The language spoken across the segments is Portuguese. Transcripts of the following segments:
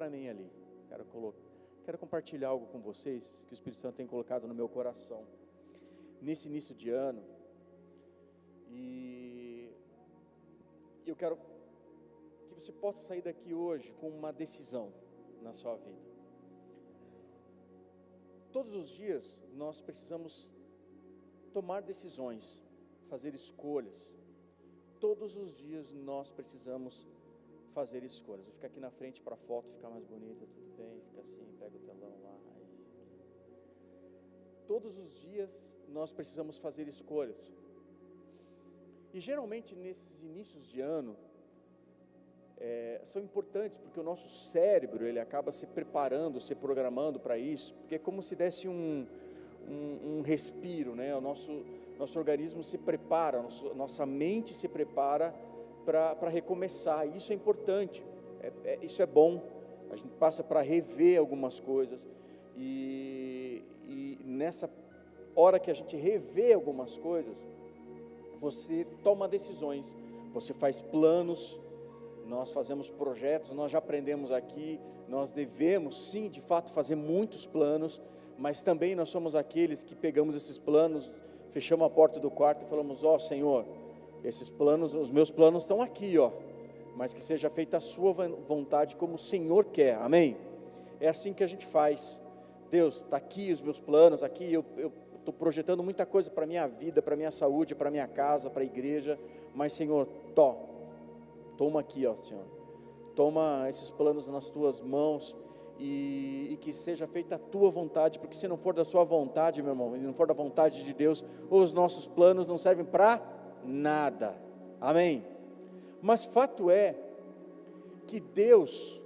para mim ali. Quero compartilhar algo com vocês que o Espírito Santo tem colocado no meu coração nesse início de ano. E eu quero que você possa sair daqui hoje com uma decisão na sua vida. Todos os dias nós precisamos tomar decisões, fazer escolhas. Todos os dias nós precisamos fazer escolhas. Vou ficar aqui na frente para a foto ficar mais bonita, tudo bem, fica assim, pega o telão lá, isso aqui. Todos os dias nós precisamos fazer escolhas. E geralmente nesses inícios de ano, são importantes, porque o nosso cérebro, ele acaba se preparando, se programando para isso, porque é como se desse um respiro, né? O nosso organismo se prepara, nossa mente se prepara para recomeçar. Isso é importante, isso é bom. A gente passa para rever algumas coisas, e nessa hora que a gente revê algumas coisas, você toma decisões, você faz planos. Nós fazemos projetos, nós já aprendemos aqui, nós devemos sim, de fato, fazer muitos planos, mas também nós somos aqueles que pegamos esses planos, fechamos a porta do quarto e falamos: ó Senhor, esses planos, os meus planos estão aqui, ó, mas que seja feita a sua vontade como o Senhor quer, amém? É assim que a gente faz. Deus, está aqui os meus planos, aqui eu estou projetando muita coisa para a minha vida, para a minha saúde, para a minha casa, para a igreja, mas Senhor, toma aqui, ó Senhor, toma esses planos nas tuas mãos, e que seja feita a tua vontade, porque se não for da sua vontade, meu irmão, e não for da vontade de Deus, os nossos planos não servem para nada, amém? Mas fato é que Deus,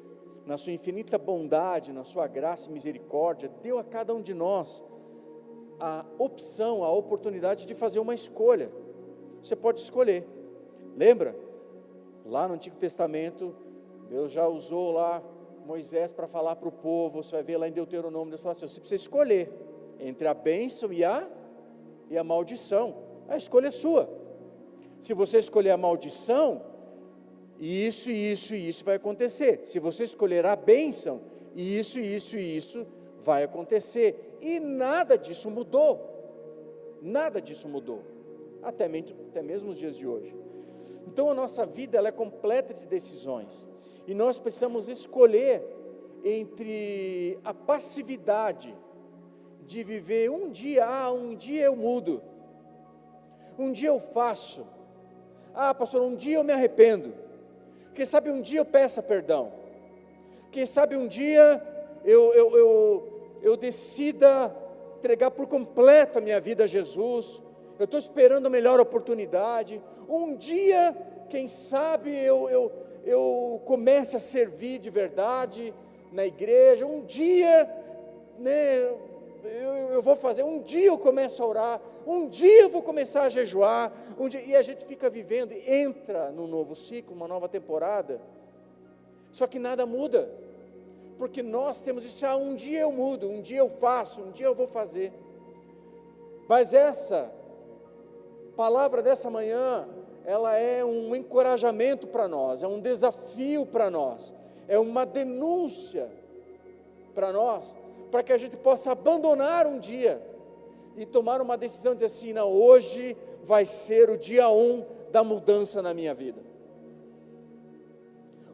na sua infinita bondade, na sua graça e misericórdia, deu a cada um de nós a opção, a oportunidade de fazer uma escolha. Você pode escolher, lembra? Lá no Antigo Testamento, Deus já usou lá Moisés para falar para o povo. Você vai ver lá em Deuteronômio, Deus fala assim: você precisa escolher entre a bênção e a maldição. A escolha é sua. Se você escolher a maldição, isso vai acontecer. Se você escolher a bênção, isso vai acontecer. E nada disso mudou. Nada disso mudou. Até mesmo nos dias de hoje. Então a nossa vida, ela é completa de decisões, e nós precisamos escolher entre a passividade de viver um dia eu mudo, um dia eu faço, pastor, um dia eu me arrependo, quem sabe um dia eu peça perdão, quem sabe um dia eu decida entregar por completo a minha vida a Jesus. Eu estou esperando a melhor oportunidade. Um dia, quem sabe, eu comece a servir de verdade na igreja. Um dia, né, eu vou fazer. Um dia eu começo a orar. Um dia eu vou começar a jejuar. E a gente fica vivendo, entra num novo ciclo, uma nova temporada. Só que nada muda, porque nós temos isso. Um dia eu mudo, um dia eu faço, um dia eu vou fazer. Mas essa palavra dessa manhã, ela é um encorajamento para nós, é um desafio para nós, é uma denúncia para nós, para que a gente possa abandonar um dia e tomar uma decisão de dizer assim: não, hoje vai ser o dia 1 da mudança na minha vida.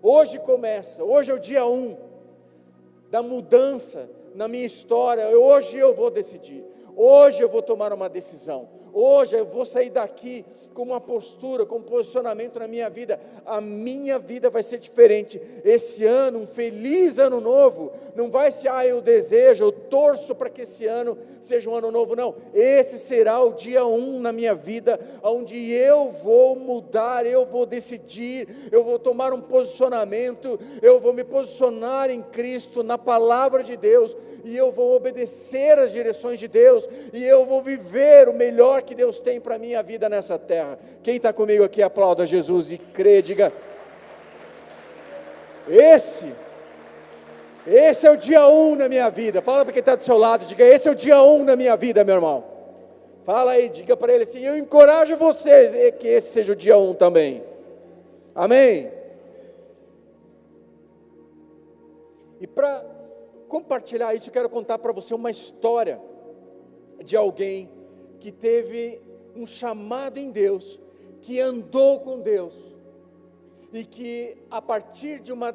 Hoje começa, hoje é o dia 1 da mudança na minha história. Hoje eu vou decidir, hoje eu vou tomar uma decisão. Hoje eu vou sair daqui com uma postura, com um posicionamento na minha vida. A minha vida vai ser diferente. Esse ano, um feliz ano novo, não vai ser, eu desejo, eu torço para que esse ano seja um ano novo, não. Esse será o dia 1 na minha vida, onde eu vou mudar, eu vou decidir, eu vou tomar um posicionamento, eu vou me posicionar em Cristo, na palavra de Deus, e eu vou obedecer às direções de Deus, e eu vou viver o melhor que Deus tem para a minha vida nessa terra. Quem está comigo aqui, aplauda Jesus e crê, diga: esse é o dia 1 na minha vida. Fala para quem está do seu lado, diga: esse é o dia 1 na minha vida, meu irmão. Fala aí, diga para ele assim: eu encorajo vocês, que esse seja o dia 1 também. Amém? E para compartilhar isso, eu quero contar para você uma história de alguém que teve um chamado em Deus, que andou com Deus, e que a partir de uma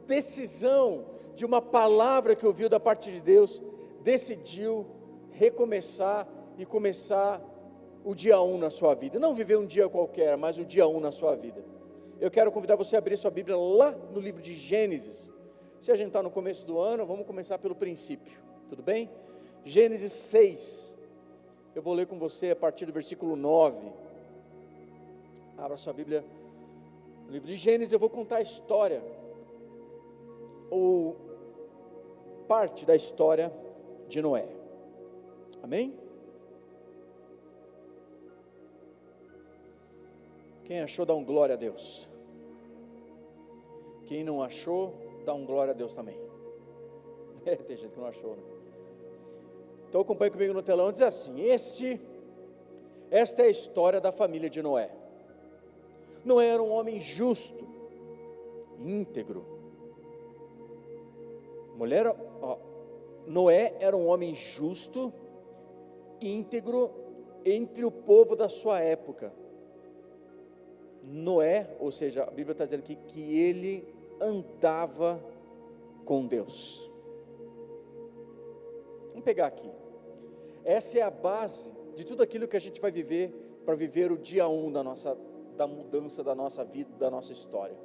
decisão, de uma palavra que ouviu da parte de Deus, decidiu recomeçar e começar o dia 1 na sua vida. Não viver um dia qualquer, mas o dia 1 na sua vida. Eu quero convidar você a abrir sua Bíblia lá no livro de Gênesis. Se a gente está no começo do ano, vamos começar pelo princípio, tudo bem? Gênesis 6, eu vou ler com você a partir do versículo 9. Abra sua Bíblia no livro de Gênesis. Eu vou contar a história, ou parte da história de Noé, amém? Quem achou, dá um glória a Deus. Quem não achou, dá um glória a Deus também. Tem gente que não achou, né? Então acompanhe comigo no telão. Diz assim: esta é a história da família de Noé. Noé era um homem justo, íntegro. Noé era um homem justo, íntegro entre o povo da sua época. Noé, ou seja, a Bíblia está dizendo aqui que ele andava com Deus. Vamos pegar aqui. Essa é a base de tudo aquilo que a gente vai viver, para viver o dia 1 da mudança da nossa vida, da nossa história.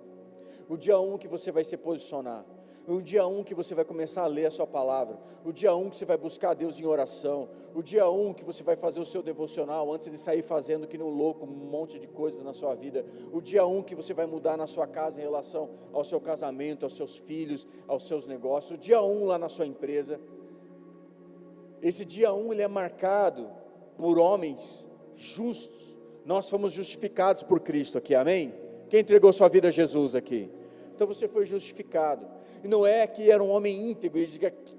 O dia 1 que você vai se posicionar. O dia 1 que você vai começar a ler a sua palavra. O dia 1 que você vai buscar a Deus em oração. O dia 1 que você vai fazer o seu devocional antes de sair fazendo que nem um louco um monte de coisas na sua vida. O dia 1 que você vai mudar na sua casa em relação ao seu casamento, aos seus filhos, aos seus negócios. O dia 1 lá na sua empresa. Esse dia 1 ele é marcado por homens justos. Nós fomos justificados por Cristo aqui, amém? Quem entregou sua vida a Jesus aqui? Então você foi justificado. E Noé que era um homem íntegro, ele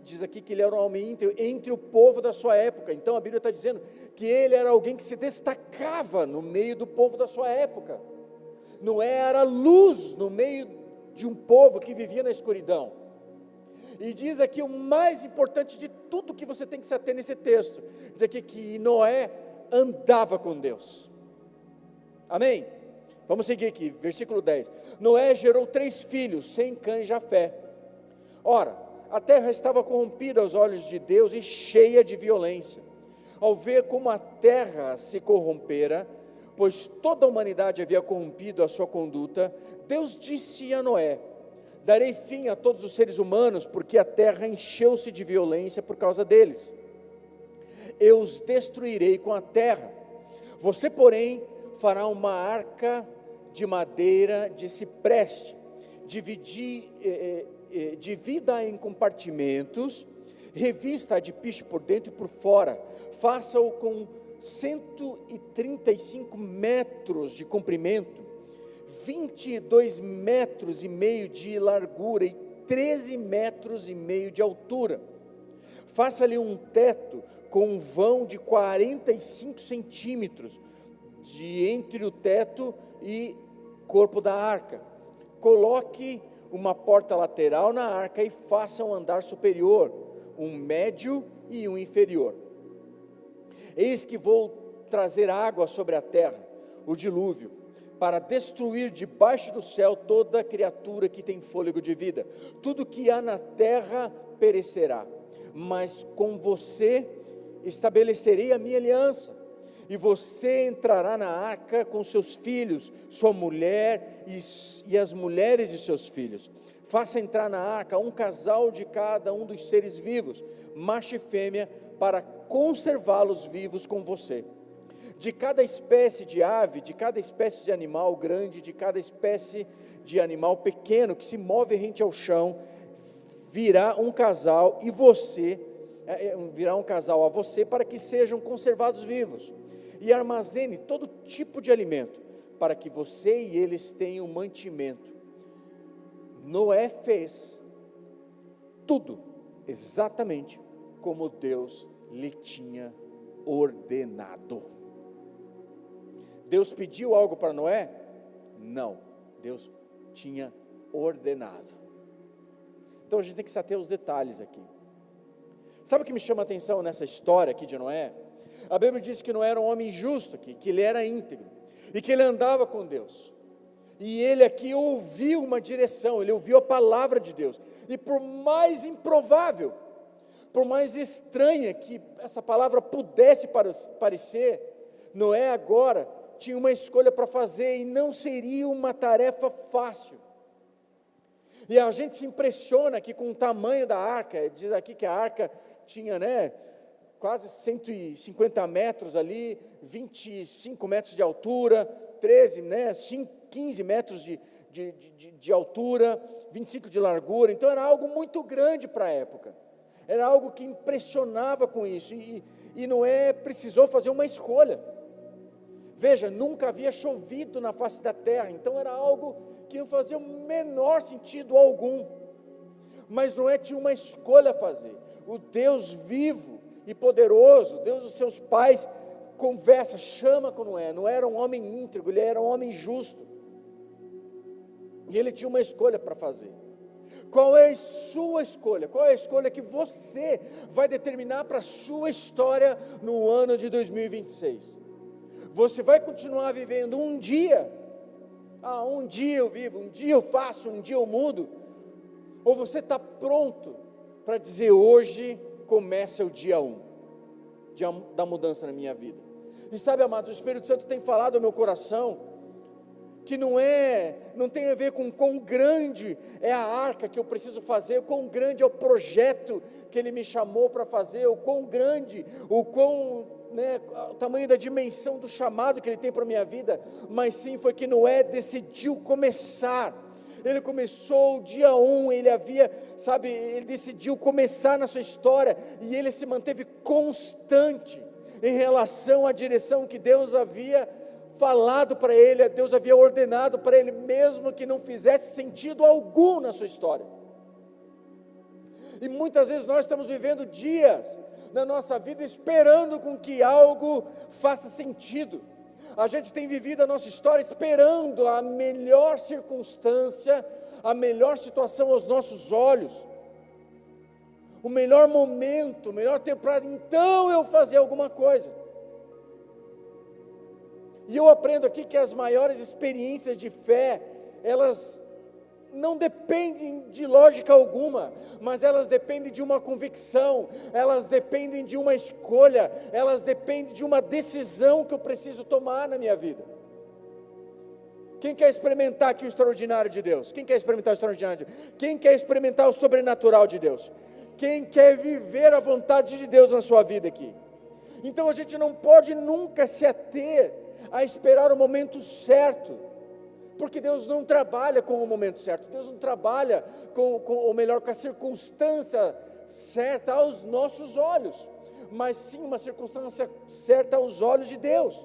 diz aqui que ele era um homem íntegro entre o povo da sua época. Então a Bíblia está dizendo que ele era alguém que se destacava no meio do povo da sua época. Noé era luz no meio de um povo que vivia na escuridão. E diz aqui o mais importante de tudo que você tem que se ater nesse texto. Diz aqui que Noé andava com Deus. Amém? Vamos seguir aqui, versículo 10. Noé gerou 3 filhos, Sem, Cã e Jafé. Ora, a terra estava corrompida aos olhos de Deus e cheia de violência. Ao ver como a terra se corrompera, pois toda a humanidade havia corrompido a sua conduta, Deus disse a Noé: darei fim a todos os seres humanos, porque a terra encheu-se de violência por causa deles. Eu os destruirei com a terra. Você, porém, fará uma arca de madeira de cipreste, divida em compartimentos, revista-a de piche por dentro e por fora, faça-o com 135 metros de comprimento, 22 metros e meio de largura e 13 metros e meio de altura. Faça-lhe um teto com um vão de 45 centímetros de entre o teto e corpo da arca. Coloque uma porta lateral na arca e faça um andar superior, um médio e um inferior. Eis que vou trazer água sobre a terra, o dilúvio, para destruir debaixo do céu toda criatura que tem fôlego de vida. Tudo que há na terra perecerá, mas com você estabelecerei a minha aliança. E você entrará na arca com seus filhos, sua mulher e as mulheres de seus filhos. Faça entrar na arca um casal de cada um dos seres vivos, macho e fêmea, para conservá-los vivos com você. De cada espécie de ave, de cada espécie de animal grande, de cada espécie de animal pequeno que se move rente ao chão, virá um casal a você para que sejam conservados vivos. E armazene todo tipo de alimento, para que você e eles tenham mantimento. Noé fez tudo exatamente como Deus lhe tinha ordenado. Deus pediu algo para Noé? Não, Deus tinha ordenado. então a gente tem que se ater aos detalhes aqui. Sabe o que me chama a atenção nessa história aqui de Noé? A Bíblia diz que Noé era um homem justo aqui, que ele era íntegro, e que ele andava com Deus. E ele aqui ouviu uma direção, ele ouviu a palavra de Deus. E por mais improvável, por mais estranha que essa palavra pudesse parecer, Noé agora tinha uma escolha para fazer e não seria uma tarefa fácil. E a gente se impressiona aqui com o tamanho da arca. Diz aqui que a arca tinha, quase 150 metros ali, 25 metros de altura, 15 metros de altura, 25 de largura. Então era algo muito grande para a época. Era algo que impressionava com isso. E Noé precisou fazer uma escolha. Veja, nunca havia chovido na face da terra, então era algo que não fazia o menor sentido algum. Mas Noé tinha uma escolha a fazer. O Deus vivo e poderoso, Deus dos seus pais, conversa, chama com Noé. Noé era um homem íntegro, ele era um homem justo. E ele tinha uma escolha para fazer. Qual é a sua escolha? Qual é a escolha que você vai determinar para a sua história no ano de 2026? Você vai continuar vivendo um dia? Um dia eu vivo, um dia eu faço, um dia eu mudo? Ou você está pronto para dizer, hoje começa o dia 1 da mudança na minha vida? E sabe, amados, o Espírito Santo tem falado ao meu coração, que não tem a ver com quão grande é a arca que eu preciso fazer, o quão grande é o projeto que Ele me chamou para fazer, o quão grande, o tamanho da dimensão do chamado que Ele tem para a minha vida, mas sim foi que Noé decidiu começar. Ele começou o dia 1, ele decidiu começar na sua história, e ele se manteve constante em relação à direção que Deus havia falado para ele, Deus havia ordenado para ele, mesmo que não fizesse sentido algum na sua história. E muitas vezes nós estamos vivendo dias na nossa vida esperando com que algo faça sentido. A gente tem vivido a nossa história esperando a melhor circunstância, a melhor situação aos nossos olhos, o melhor momento, o melhor tempo para então eu fazer alguma coisa. E eu aprendo aqui que as maiores experiências de fé, elas não dependem de lógica alguma, mas elas dependem de uma convicção, elas dependem de uma escolha, elas dependem de uma decisão que eu preciso tomar na minha vida. Quem quer experimentar aqui o extraordinário de Deus? Quem quer experimentar o extraordinário de Deus? Quem quer experimentar o sobrenatural de Deus? Quem quer viver a vontade de Deus na sua vida aqui? Então a gente não pode nunca se ater a esperar o momento certo, porque Deus não trabalha com o momento certo, Deus não trabalha com a circunstância certa aos nossos olhos, mas sim uma circunstância certa aos olhos de Deus.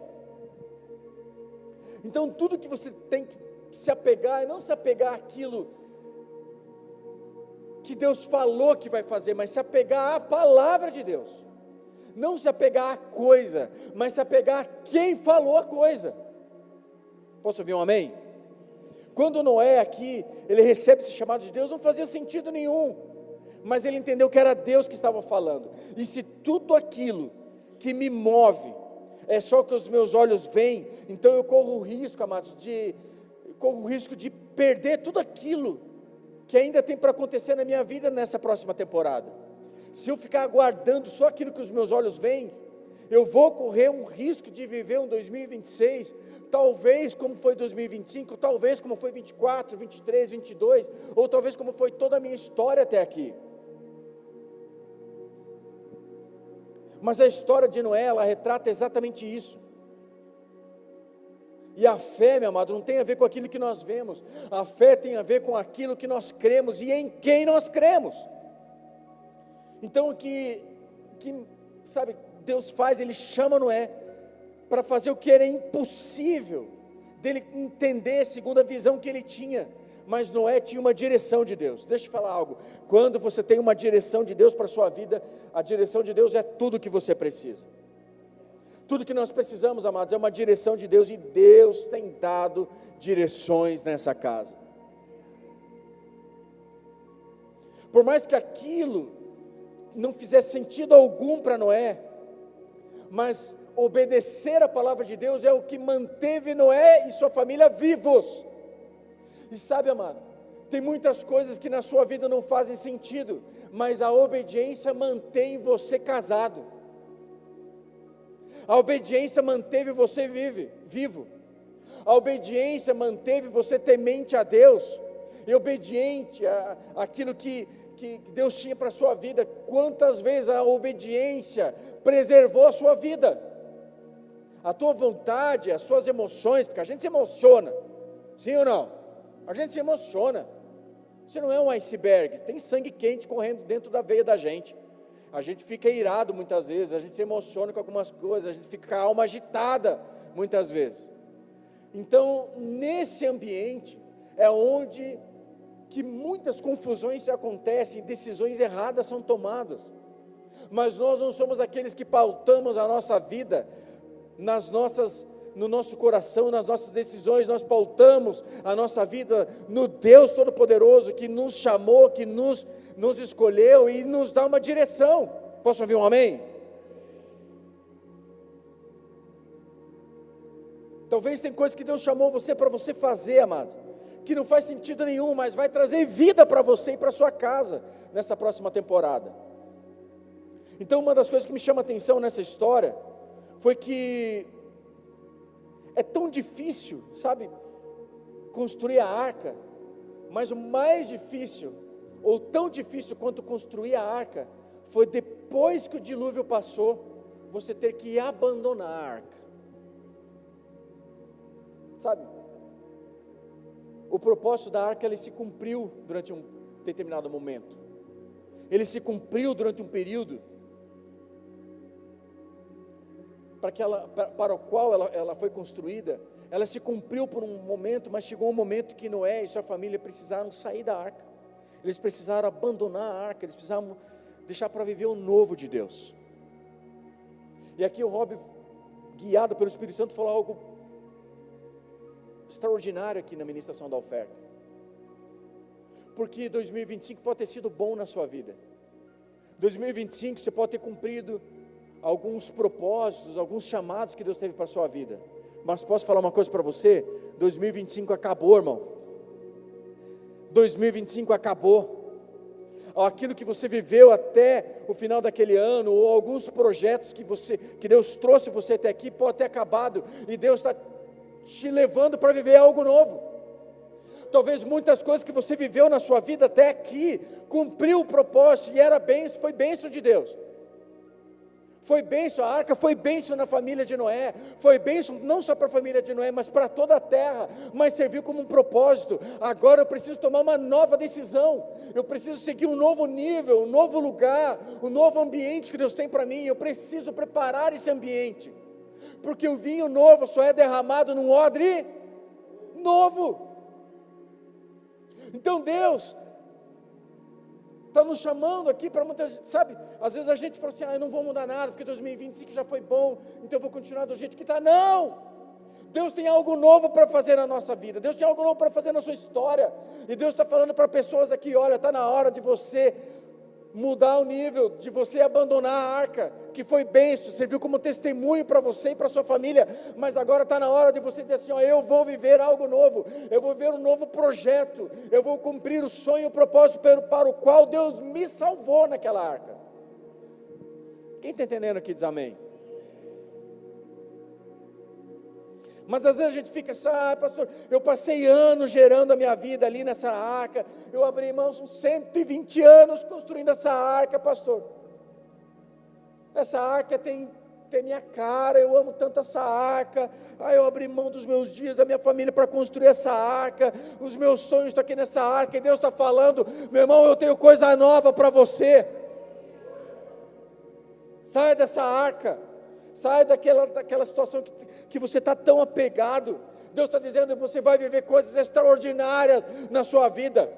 Então tudo que você tem que se apegar, é não se apegar àquilo que Deus falou que vai fazer, mas se apegar à palavra de Deus. Não se apegar à coisa, mas se apegar a quem falou a coisa. Posso ouvir um amém? Quando Noé aqui, ele recebe esse chamado de Deus, não fazia sentido nenhum, mas ele entendeu que era Deus que estava falando. E se tudo aquilo que me move é só que os meus olhos veem, então eu corro o risco, amados, de perder tudo aquilo que ainda tem para acontecer na minha vida nessa próxima temporada. Se eu ficar aguardando só aquilo que os meus olhos veem, eu vou correr um risco de viver um 2026, talvez como foi 2025, talvez como foi 24, 23, 22, ou talvez como foi toda a minha história até aqui. Mas a história de Noé, ela retrata exatamente isso. E a fé, meu amado, não tem a ver com aquilo que nós vemos, a fé tem a ver com aquilo que nós cremos e em quem nós cremos. Então Deus faz, Ele chama Noé para fazer o que era impossível dele entender segundo a visão que ele tinha, mas Noé tinha uma direção de Deus. Deixa eu te falar algo, quando você tem uma direção de Deus para a sua vida, a direção de Deus é tudo o que você precisa. Tudo que nós precisamos, amados, é uma direção de Deus, e Deus tem dado direções nessa casa. Por mais que aquilo não fizesse sentido algum para Noé, mas obedecer a palavra de Deus é o que manteve Noé e sua família vivos. E sabe, amado, tem muitas coisas que na sua vida não fazem sentido, mas a obediência mantém você casado. A obediência manteve você vivo. A obediência manteve você temente a Deus e obediente àquilo que Deus tinha para a sua vida. Quantas vezes a obediência preservou a sua vida, a tua vontade, as suas emoções, porque a gente se emociona, sim ou não? A gente se emociona. Você não é um iceberg, tem sangue quente correndo dentro da veia da gente. A gente fica irado muitas vezes, a gente se emociona com algumas coisas, a gente fica com a alma agitada muitas vezes. Então, nesse ambiente é onde que muitas confusões se acontecem, decisões erradas são tomadas. Mas nós não somos aqueles que pautamos a nossa vida no nosso coração, nas nossas decisões. Nós pautamos a nossa vida no Deus Todo-Poderoso, que nos chamou, que nos escolheu e nos dá uma direção. Posso ouvir um amém? Talvez tem coisas que Deus chamou você para você fazer, amado, que não faz sentido nenhum, mas vai trazer vida para você e para sua casa nessa próxima temporada. Então, uma das coisas que me chama a atenção nessa história foi que é tão difícil, sabe, construir a arca, mas o mais difícil, ou tão difícil quanto construir a arca, foi depois que o dilúvio passou, você ter que abandonar a arca. Sabe, o propósito da arca, ele se cumpriu durante um determinado momento, ele se cumpriu durante um período, para o qual ela foi construída, ela se cumpriu por um momento, mas chegou um momento que Noé e sua família precisaram sair da arca, eles precisaram abandonar a arca, eles precisavam deixar para viver o novo de Deus. E aqui o Rob, guiado pelo Espírito Santo, falou algo extraordinário aqui na ministração da oferta, porque 2025 pode ter sido bom na sua vida, 2025 você pode ter cumprido alguns propósitos, alguns chamados que Deus teve para a sua vida, mas posso falar uma coisa para você, 2025 acabou, irmão, 2025 acabou, aquilo que você viveu até o final daquele ano, ou alguns projetos que Deus trouxe você até aqui, pode ter acabado, e Deus está te levando para viver algo novo. Talvez muitas coisas que você viveu na sua vida até aqui, cumpriu o propósito, e era bênção, foi bênção de Deus, foi bênção, a arca foi bênção na família de Noé, foi bênção não só para a família de Noé, mas para toda a terra, mas serviu como um propósito. Agora eu preciso tomar uma nova decisão, eu preciso seguir um novo nível, um novo lugar, um novo ambiente que Deus tem para mim, eu preciso preparar esse ambiente, porque o vinho novo só é derramado num odre novo. Então Deus está nos chamando aqui para muitas, sabe, às vezes a gente fala assim, eu não vou mudar nada, porque 2025 já foi bom, então eu vou continuar do jeito que está. Não! Deus tem algo novo para fazer na nossa vida, Deus tem algo novo para fazer na sua história, e Deus está falando para pessoas aqui, olha, está na hora de você mudar o nível, de você abandonar a arca, que foi bênção, serviu como testemunho para você e para sua família, mas agora está na hora de você dizer assim, eu vou viver algo novo, eu vou ver um novo projeto, eu vou cumprir o sonho e o propósito para o qual Deus me salvou naquela arca. Quem está entendendo aqui diz amém? Mas às vezes a gente fica assim, pastor, eu passei anos gerando a minha vida ali nessa arca, eu abri mão, são 120 anos construindo essa arca, pastor. Essa arca tem minha cara, eu amo tanto essa arca, eu abri mão dos meus dias, da minha família para construir essa arca, os meus sonhos estão aqui nessa arca, e Deus está falando, meu irmão, eu tenho coisa nova para você. Sai dessa arca. Sai daquela situação que você está tão apegado. Deus está dizendo que você vai viver coisas extraordinárias na sua vida.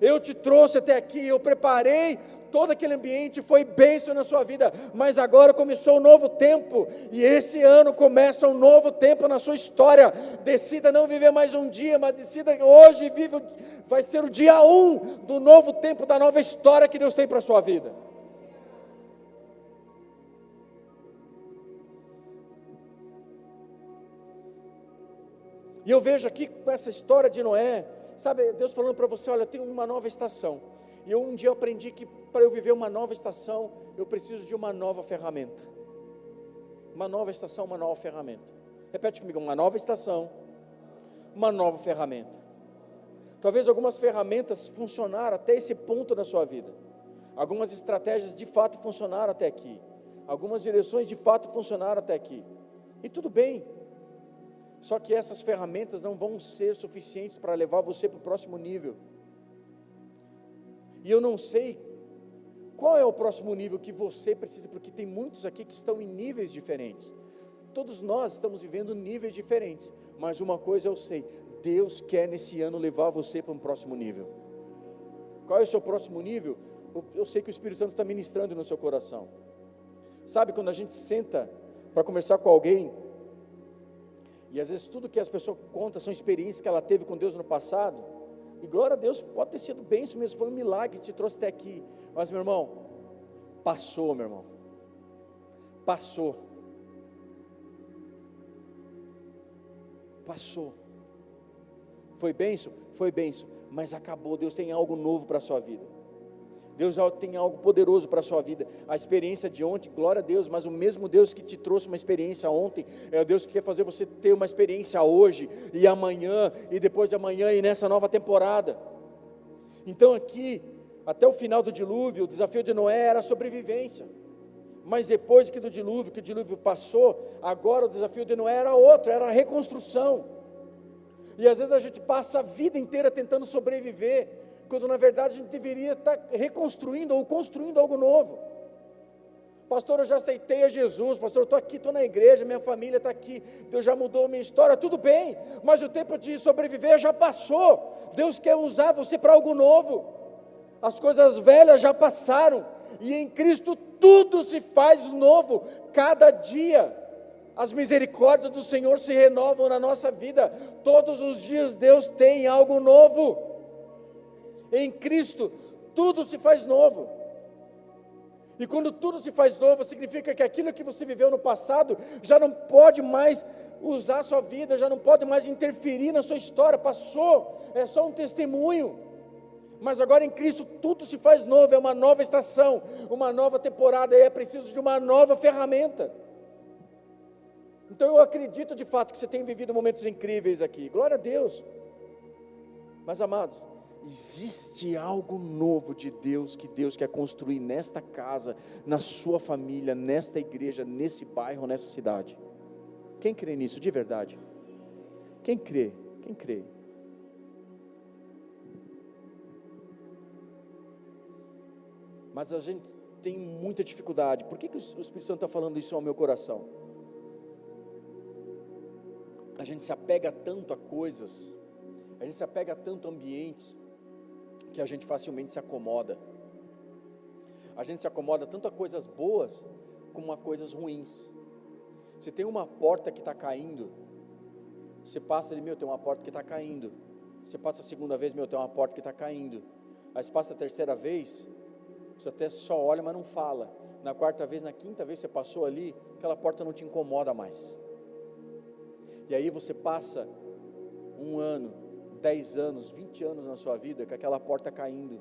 Eu te trouxe até aqui, eu preparei todo aquele ambiente, foi bênção na sua vida, mas agora começou um novo tempo, e esse ano começa um novo tempo na sua história. Decida não viver mais um dia, mas decida que hoje vai ser o dia 1 do novo tempo, da nova história que Deus tem para a sua vida. E eu vejo aqui com essa história de Noé, sabe, Deus falando para você, olha, tem uma nova estação. E um dia eu aprendi que para eu viver uma nova estação, eu preciso de uma nova ferramenta. Uma nova estação, uma nova ferramenta. Repete comigo, uma nova estação, uma nova ferramenta. Talvez algumas ferramentas funcionaram até esse ponto da sua vida. Algumas estratégias de fato funcionaram até aqui. Algumas direções de fato funcionaram até aqui. E tudo bem. Só que essas ferramentas não vão ser suficientes para levar você para o próximo nível. E eu não sei qual é o próximo nível que você precisa, porque tem muitos aqui que estão em níveis diferentes. Todos nós estamos vivendo níveis diferentes, mas uma coisa eu sei, Deus quer nesse ano levar você para um próximo nível. Qual é o seu próximo nível? Eu sei que o Espírito Santo está ministrando no seu coração. Sabe, quando a gente senta para conversar com alguém, e às vezes tudo que as pessoas contam são experiências que ela teve com Deus no passado, e glória a Deus, pode ter sido bem isso mesmo, foi um milagre que te trouxe até aqui, mas meu irmão, passou, passou, foi bênção, mas acabou. Deus tem algo novo para a sua vida. Deus tem algo poderoso para a sua vida. A experiência de ontem, glória a Deus, mas o mesmo Deus que te trouxe uma experiência ontem, é o Deus que quer fazer você ter uma experiência hoje, e amanhã, e depois de amanhã, e nessa nova temporada. Então aqui, até o final do dilúvio, o desafio de Noé era a sobrevivência. Mas depois que o dilúvio passou, agora o desafio de Noé era outro, era a reconstrução. E às vezes a gente passa a vida inteira tentando sobreviver, quando na verdade a gente deveria estar reconstruindo ou construindo algo novo. Pastor, eu já aceitei a Jesus, pastor, eu estou aqui, estou na igreja, minha família está aqui, Deus já mudou a minha história, tudo bem, mas o tempo de sobreviver já passou. Deus quer usar você para algo novo. As coisas velhas já passaram, e em Cristo tudo se faz novo, cada dia. As misericórdias do Senhor se renovam na nossa vida, todos os dias Deus tem algo novo. Em Cristo, tudo se faz novo. E quando tudo se faz novo, significa que aquilo que você viveu no passado já não pode mais usar a sua vida, já não pode mais interferir na sua história, passou, é só um testemunho. Mas agora em Cristo tudo se faz novo, é uma nova estação, uma nova temporada, e é preciso de uma nova ferramenta. Então eu acredito de fato que você tem vivido momentos incríveis aqui, glória a Deus. Mas amados, existe algo novo de Deus, que Deus quer construir nesta casa, na sua família, nesta igreja, nesse bairro, nessa cidade. Quem crê nisso de verdade? Quem crê? Quem crê? Mas a gente tem muita dificuldade. Por que o Espírito Santo está falando isso ao meu coração? A gente se apega tanto a coisas, a gente se apega tanto a ambientes, que a gente facilmente se acomoda. A gente se acomoda tanto a coisas boas, como a coisas ruins. Se tem uma porta que está caindo, você passa ali, tem uma porta que está caindo. Você passa a segunda vez, tem uma porta que está caindo. Aí você passa a terceira vez, você até só olha, mas não fala. Na quarta vez, na quinta vez você passou ali, aquela porta não te incomoda mais. E aí você passa 1 ano, 10 anos, 20 anos na sua vida, com aquela porta caindo.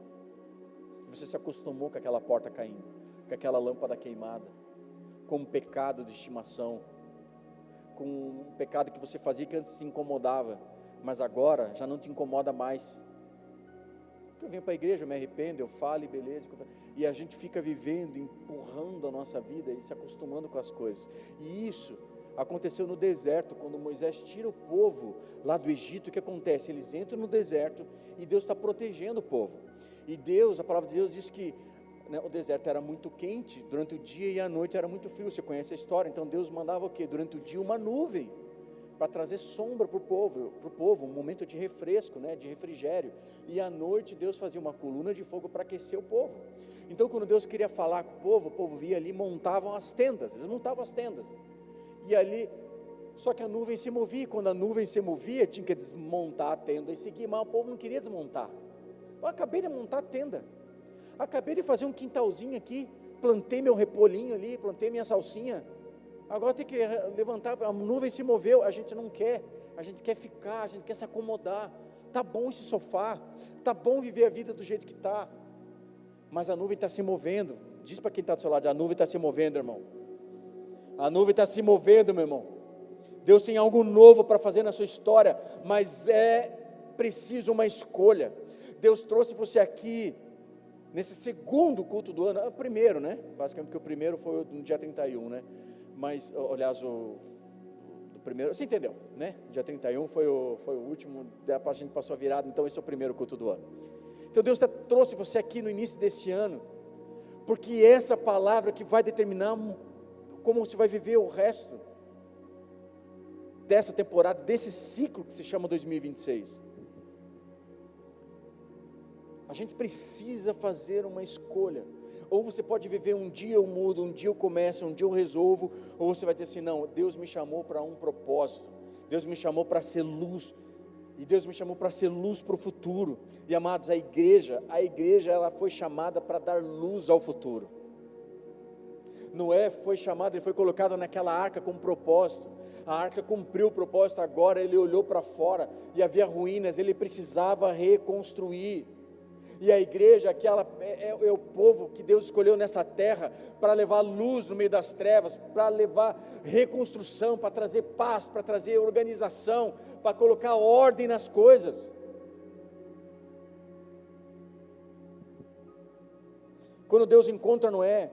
Você se acostumou com aquela porta caindo, com aquela lâmpada queimada, com um pecado de estimação, com um pecado que você fazia que antes te incomodava, mas agora já não te incomoda mais. Eu venho para a igreja, eu me arrependo, eu falo e beleza, e a gente fica vivendo, empurrando a nossa vida e se acostumando com as coisas. E isso aconteceu no deserto, quando Moisés tira o povo lá do Egito. O que acontece? Eles entram no deserto e Deus está protegendo o povo. E Deus, a palavra de Deus diz que o deserto era muito quente durante o dia e à noite era muito frio. Você conhece a história? Então Deus mandava o quê? Durante o dia uma nuvem para trazer sombra para o povo, um momento de refresco, né, de refrigério. E à noite Deus fazia uma coluna de fogo para aquecer o povo. Então quando Deus queria falar com o povo via ali, montavam as tendas, eles montavam as tendas. E ali, só que a nuvem se movia, e quando a nuvem se movia, tinha que desmontar a tenda e seguir, mas o povo não queria desmontar. Eu acabei de montar a tenda, acabei de fazer um quintalzinho aqui, plantei meu repolhinho ali, plantei minha salsinha, agora tem que levantar, a nuvem se moveu, a gente não quer, a gente quer ficar, a gente quer se acomodar, tá bom esse sofá, tá bom viver a vida do jeito que tá, mas a nuvem está se movendo. Diz para quem está do seu lado, a nuvem está se movendo, irmão, a nuvem está se movendo, meu irmão. Deus tem algo novo para fazer na sua história, mas é preciso uma escolha. Deus trouxe você aqui nesse segundo culto do ano, primeiro, né? Basicamente, porque o primeiro foi no dia 31, né? Mas, aliás, o primeiro, você entendeu, né? Dia 31 foi o último, a gente passou a virada, então esse é o primeiro culto do ano. Então Deus trouxe você aqui no início desse ano, porque essa palavra que vai determinar como você vai viver o resto dessa temporada, desse ciclo que se chama 2026. A gente precisa fazer uma escolha. Ou você pode viver um dia eu mudo, um dia eu começo, um dia eu resolvo, ou você vai dizer assim, não, Deus me chamou para um propósito, Deus me chamou para ser luz, e Deus me chamou para ser luz para o futuro. E amados, a igreja ela foi chamada para dar luz ao futuro. Noé foi chamado, ele foi colocado naquela arca com um propósito, a arca cumpriu o propósito, agora ele olhou para fora, e havia ruínas, ele precisava reconstruir. E a igreja, é o povo que Deus escolheu nessa terra para levar luz no meio das trevas, para levar reconstrução, para trazer paz, para trazer organização, para colocar ordem nas coisas. Quando Deus encontra Noé,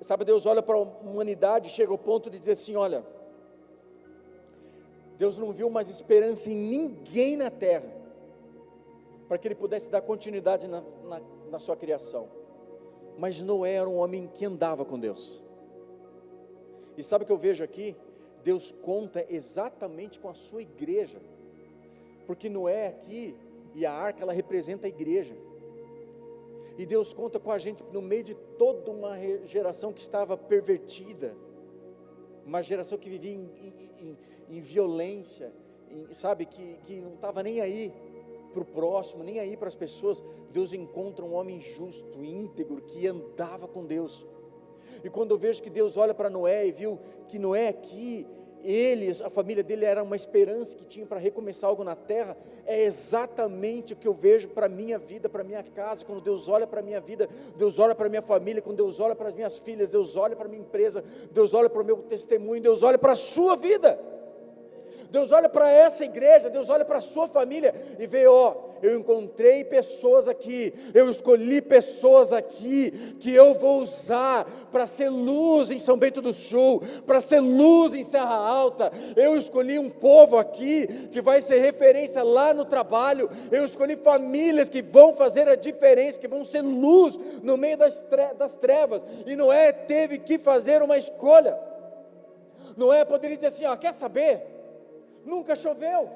sabe, Deus olha para a humanidade, chega ao ponto de dizer assim, olha, Deus não viu mais esperança em ninguém na terra, para que ele pudesse dar continuidade na sua criação, mas Noé era um homem que andava com Deus, e sabe o que eu vejo aqui? Deus conta exatamente com a sua igreja, porque Noé aqui, e a arca ela representa a igreja, e Deus conta com a gente no meio de toda uma geração que estava pervertida, uma geração que vivia em violência, sabe, que não estava nem aí para o próximo, nem aí para as pessoas. Deus encontra um homem justo, íntegro, que andava com Deus. E quando eu vejo que Deus olha para Noé e viu que Noé aqui, a família dele era uma esperança que tinha para recomeçar algo na terra, é exatamente o que eu vejo para a minha vida, para a minha casa. Quando Deus olha para a minha vida, Deus olha para a minha família, quando Deus olha para as minhas filhas, Deus olha para a minha empresa, Deus olha para o meu testemunho, Deus olha para a sua vida, Deus olha para essa igreja, Deus olha para a sua família e vê, eu encontrei pessoas aqui, eu escolhi pessoas aqui, que eu vou usar para ser luz em São Bento do Sul, para ser luz em Serra Alta. Eu escolhi um povo aqui, que vai ser referência lá no trabalho. Eu escolhi famílias que vão fazer a diferença, que vão ser luz no meio das trevas. E Noé teve que fazer uma escolha. Noé poderia dizer assim, quer saber? Nunca choveu,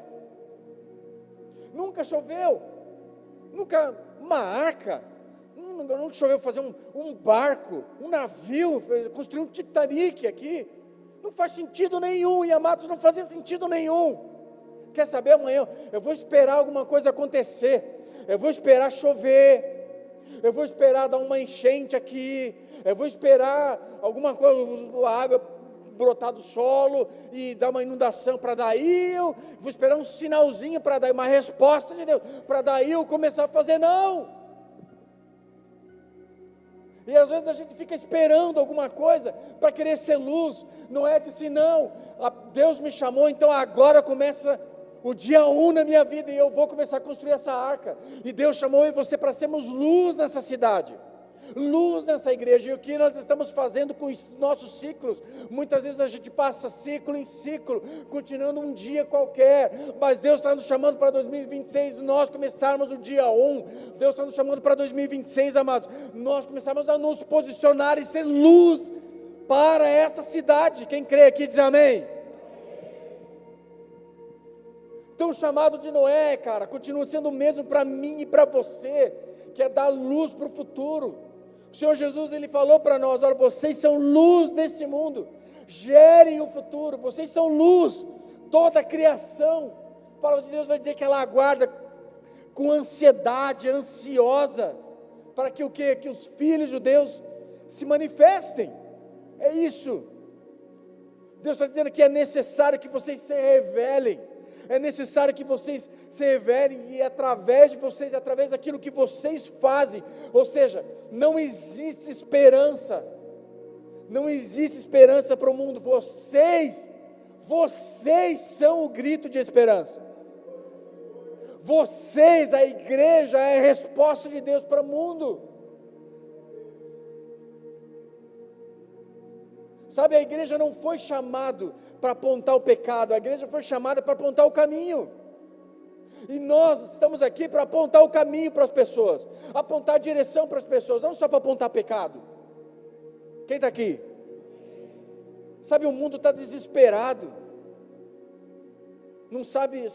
nunca uma arca, nunca choveu fazer um barco, um navio, construir um Titanic aqui, não faz sentido nenhum, e amados, não fazia sentido nenhum. Quer saber, amanhã eu vou esperar alguma coisa acontecer, eu vou esperar chover, eu vou esperar dar uma enchente aqui, eu vou esperar alguma coisa, a água brotar do solo e dar uma inundação, para daí eu vou esperar um sinalzinho, para dar uma resposta de Deus, para daí eu começar a fazer. Não, e às vezes a gente fica esperando alguma coisa para querer ser luz. Não é assim, não, Deus me chamou, então agora começa o dia 1 na minha vida, e eu vou começar a construir essa arca, e Deus chamou eu e você para sermos luz nessa cidade, luz nessa igreja. E o que nós estamos fazendo com os nossos ciclos? Muitas vezes a gente passa ciclo em ciclo, continuando um dia qualquer, mas Deus está nos chamando para 2026, nós começarmos o dia 1, Deus está nos chamando para 2026, amados, nós começarmos a nos posicionar e ser luz para esta cidade. Quem crê aqui diz amém. Então o chamado de Noé, cara, continua sendo o mesmo para mim e para você, que é dar luz para o futuro. O Senhor Jesus, Ele falou para nós, olha, vocês são luz desse mundo, gerem o futuro, vocês são luz, toda a criação, a palavra de Deus vai dizer que ela aguarda com ansiedade, ansiosa, para que o quê? Que os filhos de Deus se manifestem, é isso. Deus está dizendo que é necessário que vocês se revelem, é necessário que vocês se revelem, e através de vocês, através daquilo que vocês fazem, ou seja, não existe esperança para o mundo, vocês são o grito de esperança, vocês, a igreja, é a resposta de Deus para o mundo. Sabe, a igreja não foi chamada para apontar o pecado, a igreja foi chamada para apontar o caminho. E nós estamos aqui para apontar o caminho para as pessoas, apontar a direção para as pessoas, não só para apontar pecado. Quem está aqui? Sabe, o mundo está desesperado, não sabe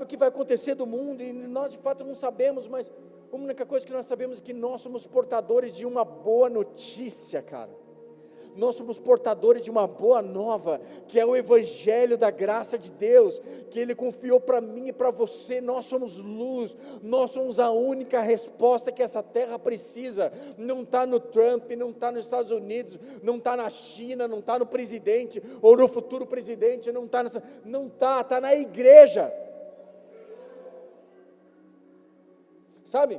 o que vai acontecer do mundo, e nós de fato não sabemos, mas a única coisa que nós sabemos é que nós somos portadores de uma boa notícia, cara. Nós somos portadores de uma boa nova, que é o evangelho da graça de Deus, que Ele confiou para mim e para você. Nós somos luz, nós somos a única resposta que essa terra precisa. Não está no Trump, não está nos Estados Unidos, não está na China, não está no presidente, ou no futuro presidente, está na igreja. Sabe,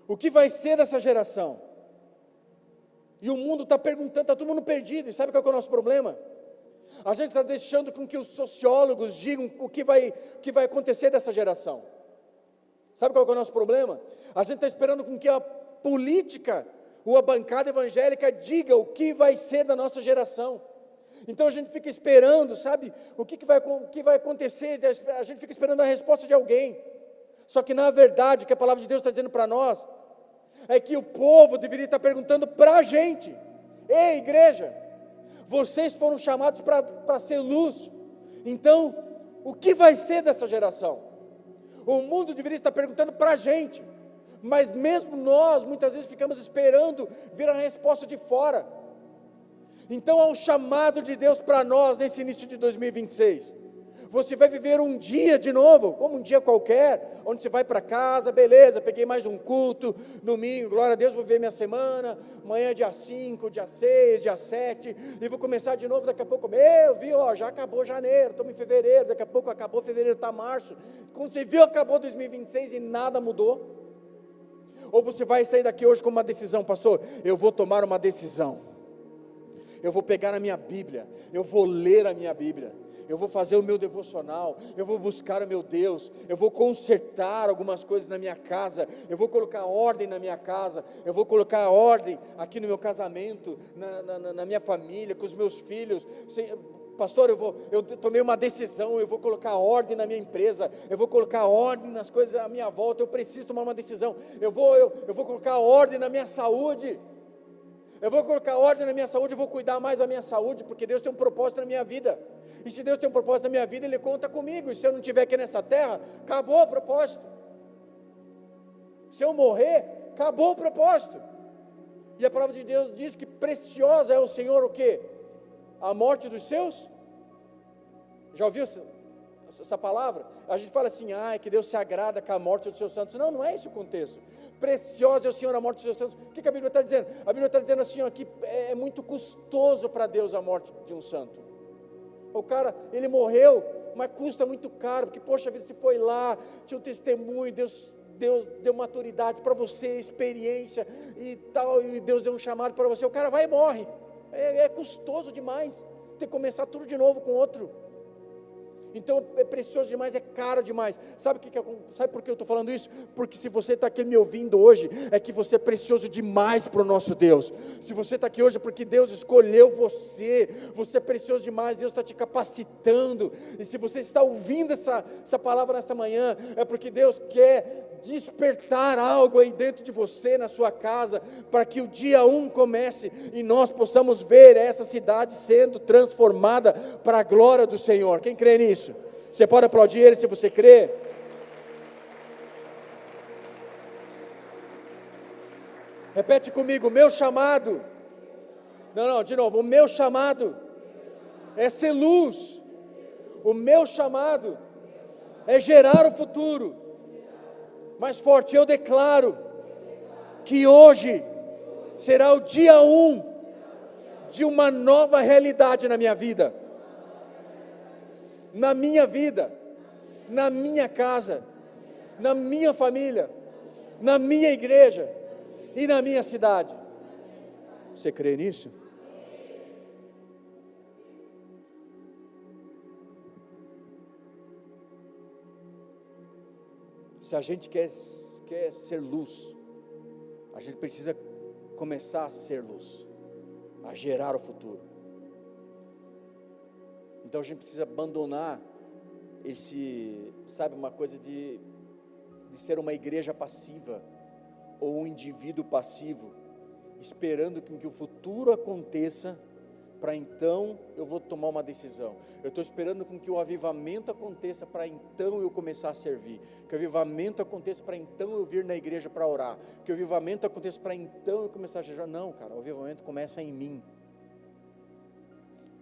o que vai ser dessa geração? E o mundo está perguntando, está todo mundo perdido, e sabe qual é o nosso problema? A gente está deixando com que os sociólogos digam o que vai acontecer dessa geração. Sabe qual é o nosso problema? A gente está esperando com que a política, ou a bancada evangélica diga o que vai ser da nossa geração. Então a gente fica esperando, sabe, o que vai acontecer, a gente fica esperando a resposta de alguém. Só que na verdade, o que a palavra de Deus está dizendo para nós, é que o povo deveria estar perguntando para a gente: ei, igreja, vocês foram chamados para ser luz, então o que vai ser dessa geração? O mundo deveria estar perguntando para a gente, mas mesmo nós muitas vezes ficamos esperando vir a resposta de fora. Então há um chamado de Deus para nós nesse início de 2026. Você vai viver um dia de novo, como um dia qualquer, onde você vai para casa, beleza, peguei mais um culto, domingo, glória a Deus, vou ver minha semana, amanhã é dia 5, dia 6, dia 7, e vou começar de novo daqui a pouco, já acabou janeiro, estamos em fevereiro, daqui a pouco acabou fevereiro, está março, quando você viu, acabou 2026 e nada mudou. Ou você vai sair daqui hoje com uma decisão: pastor, eu vou tomar uma decisão, eu vou pegar a minha Bíblia, eu vou ler a minha Bíblia, eu vou fazer o meu devocional, eu vou buscar o meu Deus, eu vou consertar algumas coisas na minha casa, eu vou colocar ordem na minha casa, eu vou colocar ordem aqui no meu casamento, na minha família, com os meus filhos. Pastor, eu tomei uma decisão, eu vou colocar ordem na minha empresa, eu vou colocar ordem nas coisas à minha volta, eu preciso tomar uma decisão, eu vou colocar ordem na minha saúde, eu vou colocar ordem na minha saúde, eu vou cuidar mais da minha saúde, porque Deus tem um propósito na minha vida, e se Deus tem um propósito na minha vida, Ele conta comigo, e se eu não estiver aqui nessa terra, acabou o propósito, se eu morrer, acabou o propósito. E a palavra de Deus diz que preciosa é o Senhor o quê? A morte dos seus? Já ouviu essa palavra? A gente fala assim, que Deus se agrada com a morte dos seus santos. Não, não é esse o contexto. Preciosa é o Senhor a morte dos seus santos. O que a Bíblia está dizendo? A Bíblia está dizendo assim, que é muito custoso para Deus a morte de um santo. O cara, ele morreu, mas custa muito caro, porque poxa vida, você foi lá, tinha um testemunho, Deus deu maturidade para você, experiência e tal, e Deus deu um chamado para você, o cara vai e morre. É custoso demais, ter que começar tudo de novo com outro. Então é precioso demais, é caro demais. Sabe por que eu estou falando isso? Porque se você está aqui me ouvindo hoje, é que você é precioso demais para o nosso Deus. Se você está aqui hoje é porque Deus escolheu você é precioso demais, Deus está te capacitando. E se você está ouvindo essa palavra nessa manhã, é porque Deus quer despertar algo aí dentro de você, na sua casa, para que o dia 1 comece e nós possamos ver essa cidade sendo transformada para a glória do Senhor. Quem crê nisso? Você pode aplaudir Ele se você crê? Repete comigo, o meu chamado. Não, de novo, o meu chamado é ser luz. O meu chamado é gerar o futuro. Mais forte, eu declaro que hoje será o dia 1 de uma nova realidade na minha vida. Na minha vida, na minha casa, na minha família, na minha igreja e na minha cidade. Você crê nisso? Se a gente quer ser luz, a gente precisa começar a ser luz, a gerar o futuro. Então a gente precisa abandonar uma coisa de ser uma igreja passiva, ou um indivíduo passivo, esperando que o futuro aconteça, para então eu vou tomar uma decisão. Eu estou esperando que o avivamento aconteça, para então eu começar a servir. Que o avivamento aconteça, para então eu vir na igreja para orar. Que o avivamento aconteça, para então eu começar a jejuar. Não, cara, o avivamento começa em mim.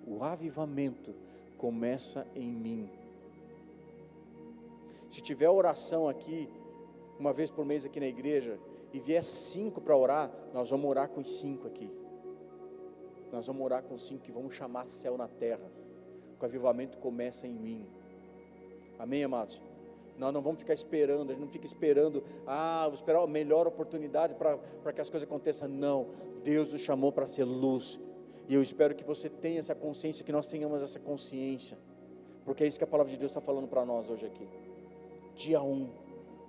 O avivamento começa em mim. Se tiver oração aqui, uma vez por mês aqui na igreja, e vier 5 para orar, nós vamos orar com os 5 aqui. Nós vamos orar com 5 que vamos chamar céu na terra. O avivamento começa em mim. Amém, amados? Nós não vamos ficar esperando, a gente não fica esperando, vou esperar a melhor oportunidade para que as coisas aconteçam. Não, Deus nos chamou para ser luz. E eu espero que você tenha essa consciência, que nós tenhamos essa consciência. Porque é isso que a palavra de Deus está falando para nós hoje aqui. Dia 1,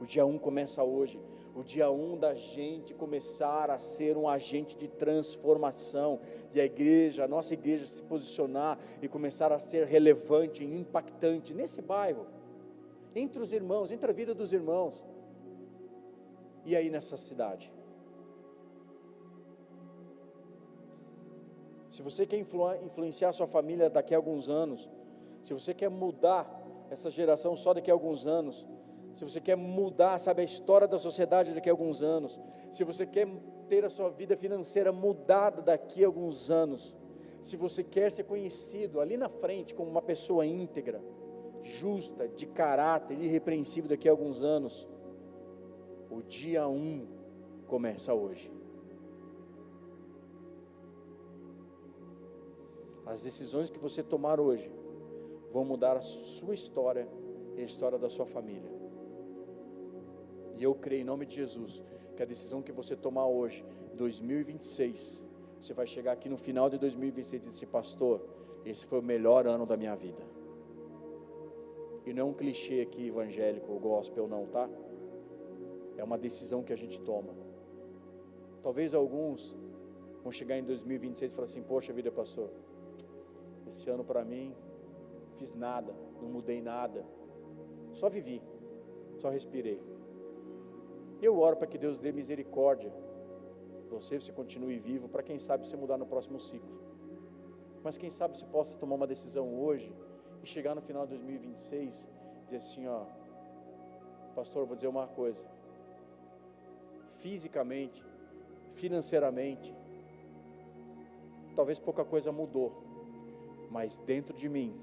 o dia 1 começa hoje. O dia 1 da gente começar a ser um agente de transformação, e a nossa igreja se posicionar e começar a ser relevante e impactante nesse bairro, entre os irmãos, entre a vida dos irmãos, e aí nessa cidade. Se você quer influenciar a sua família daqui a alguns anos, se você quer mudar essa geração só daqui a alguns anos, se você quer mudar, a história da sociedade daqui a alguns anos, se você quer ter a sua vida financeira mudada daqui a alguns anos, se você quer ser conhecido ali na frente como uma pessoa íntegra, justa, de caráter, irrepreensível daqui a alguns anos, o dia 1 começa hoje. As decisões que você tomar hoje vão mudar a sua história e a história da sua família. E eu creio em nome de Jesus, que a decisão que você tomar hoje, 2026, você vai chegar aqui no final de 2026 e dizer assim: pastor, esse foi o melhor ano da minha vida. E não é um clichê aqui evangélico ou gospel não, tá? É uma decisão que a gente toma. Talvez alguns vão chegar em 2026 e falar assim: poxa vida, pastor, esse ano para mim, não fiz nada, não mudei nada, só vivi, só respirei. Eu oro para que Deus dê misericórdia, você continue vivo, para quem sabe você mudar no próximo ciclo. Mas quem sabe você possa tomar uma decisão hoje, e chegar no final de 2026, e dizer assim: pastor, eu vou dizer uma coisa, fisicamente, financeiramente, talvez pouca coisa mudou, mas dentro de mim,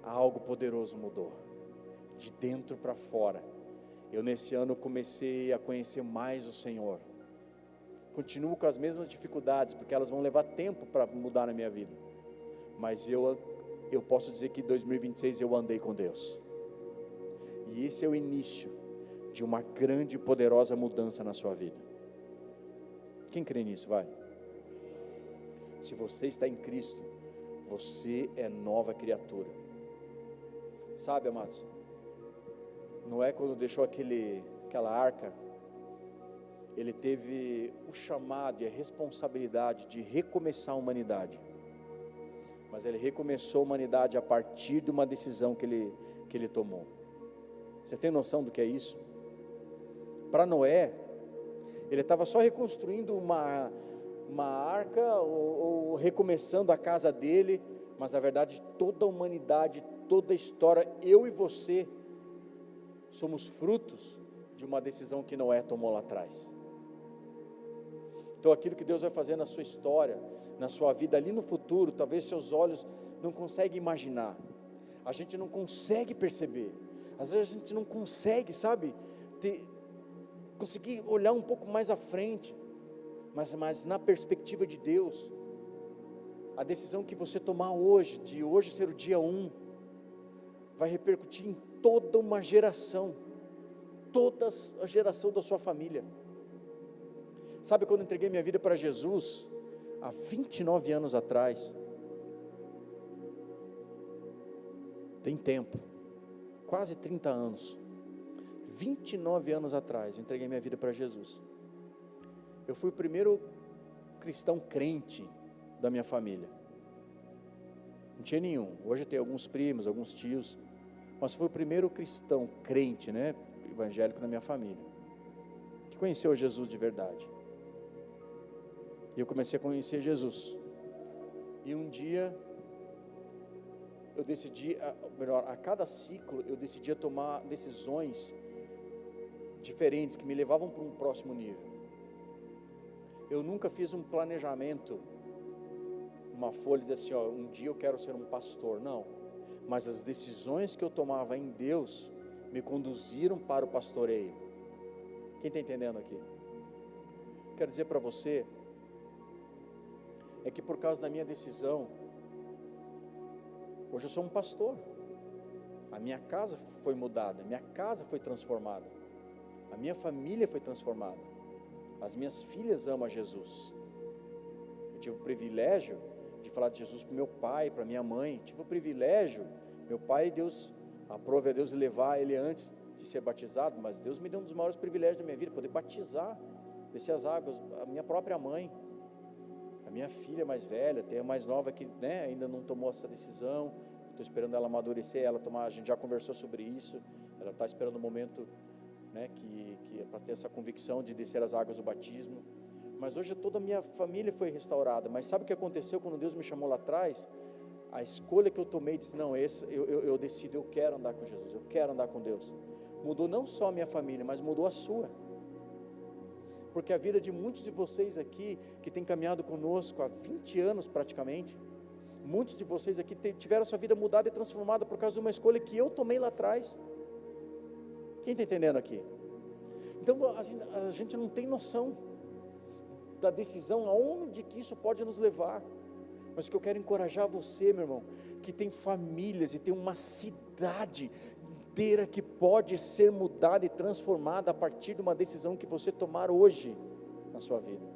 algo poderoso mudou, de dentro para fora. Eu nesse ano comecei a conhecer mais o Senhor. Continuo com as mesmas dificuldades, porque elas vão levar tempo para mudar na minha vida. Mas eu posso dizer que em 2026 eu andei com Deus. E esse é o início de uma grande e poderosa mudança na sua vida. Quem crê nisso, vai? Se você está em Cristo, você é nova criatura. Sabe, amados? Noé, quando deixou aquela arca, ele teve o chamado e a responsabilidade de recomeçar a humanidade. Mas ele recomeçou a humanidade a partir de uma decisão que ele tomou. Você tem noção do que é isso? Para Noé, ele estava só reconstruindo uma arca ou recomeçando a casa dele, mas na verdade toda a humanidade, toda a história, eu e você somos frutos de uma decisão que Noé tomou lá atrás. Então aquilo que Deus vai fazer na sua história, na sua vida, ali no futuro, talvez seus olhos não conseguem imaginar, a gente não consegue perceber, às vezes a gente não consegue, sabe, conseguir olhar um pouco mais à frente, mas na perspectiva de Deus, a decisão que você tomar hoje, de hoje ser o dia 1, vai repercutir em toda uma geração, toda a geração da sua família. Sabe, quando eu entreguei minha vida para Jesus, há 29 anos atrás, tem tempo, quase 30 anos, 29 anos atrás, eu entreguei minha vida para Jesus. Eu fui o primeiro cristão crente da minha família. Não tinha nenhum. Hoje tem alguns primos, alguns tios, mas foi o primeiro cristão crente, né, evangélico na minha família, que conheceu Jesus de verdade. E eu comecei a conhecer Jesus. E um dia eu decidi, a cada ciclo eu decidia tomar decisões diferentes que me levavam para um próximo nível. Eu nunca fiz um planejamento, uma folha dizer assim, ó, um dia eu quero ser um pastor, não. Mas as decisões que eu tomava em Deus me conduziram para o pastoreio. Quem está entendendo aqui? Quero dizer para você, é que por causa da minha decisão, hoje eu sou um pastor. A minha casa foi mudada, a minha casa foi transformada, a minha família foi transformada. As minhas filhas amam a Jesus. Eu tive o privilégio de falar de Jesus para meu pai, para minha mãe. Tive o privilégio, meu pai, Deus, aprove a Deus levar ele antes de ser batizado, mas Deus me deu um dos maiores privilégios da minha vida, poder batizar, descer as águas, a minha própria mãe, a minha filha mais velha, tem a mais nova que, né, ainda não tomou essa decisão, estou esperando ela amadurecer, ela tomar, a gente já conversou sobre isso, ela está esperando o momento, né, que é para ter essa convicção de descer as águas do batismo. Mas hoje toda a minha família foi restaurada. Mas sabe o que aconteceu quando Deus me chamou lá atrás? A escolha que eu tomei, disse, não, eu decido, eu quero andar com Jesus, eu quero andar com Deus. Mudou não só a minha família, mas mudou a sua. Porque a vida de muitos de vocês aqui, que tem caminhado conosco há 20 anos praticamente, muitos de vocês aqui tiveram a sua vida mudada e transformada por causa de uma escolha que eu tomei lá atrás. Quem está entendendo aqui? Então a gente não tem noção da decisão, aonde que isso pode nos levar. Mas o que eu quero encorajar você, meu irmão, que tem famílias e tem uma cidade inteira que pode ser mudada e transformada a partir de uma decisão que você tomar hoje na sua vida.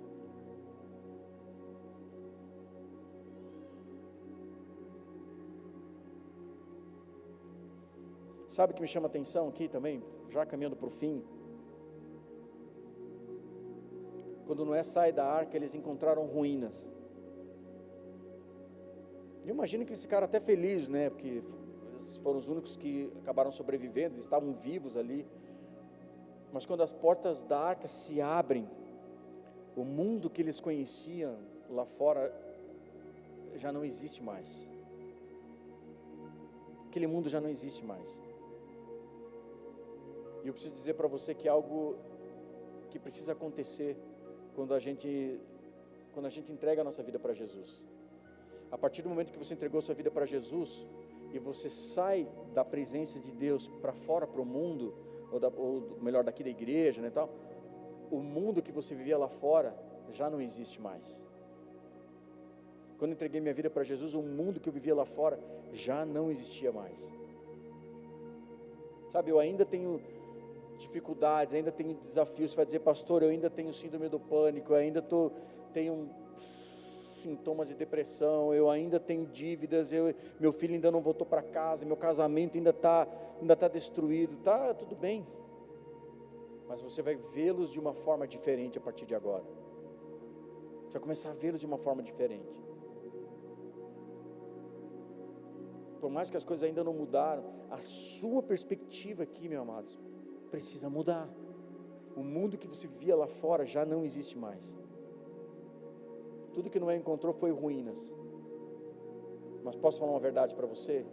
Sabe o que me chama a atenção aqui também, já caminhando para o fim? Quando Noé sai da arca, eles encontraram ruínas. Eu imagino que esse cara até feliz, né? Porque eles foram os únicos que acabaram sobrevivendo, eles estavam vivos ali. Mas quando as portas da arca se abrem, o mundo que eles conheciam lá fora já não existe mais. Aquele mundo já não existe mais. E eu preciso dizer para você que é algo que precisa acontecer quando a gente entrega a nossa vida para Jesus. A partir do momento que você entregou a sua vida para Jesus, e você sai da presença de Deus para fora, para o mundo, ou melhor, daqui da igreja, né, tal, o mundo que você vivia lá fora já não existe mais. Quando eu entreguei minha vida para Jesus, o mundo que eu vivia lá fora já não existia mais. Sabe, eu ainda tenho dificuldades, ainda tenho desafios. Você vai dizer, pastor, eu ainda tenho síndrome do pânico, eu ainda tenho sintomas de depressão, eu ainda tenho dívidas, meu filho ainda não voltou para casa, meu casamento ainda está destruído. Tá, tudo bem, mas você vai vê-los de uma forma diferente a partir de agora. Você vai começar a vê-los de uma forma diferente. Por mais que as coisas ainda não mudaram, a sua perspectiva aqui, meus amados, precisa mudar. O mundo que você vivia lá fora já não existe mais. Tudo que Noé encontrou foi ruínas. Mas posso falar uma verdade para você?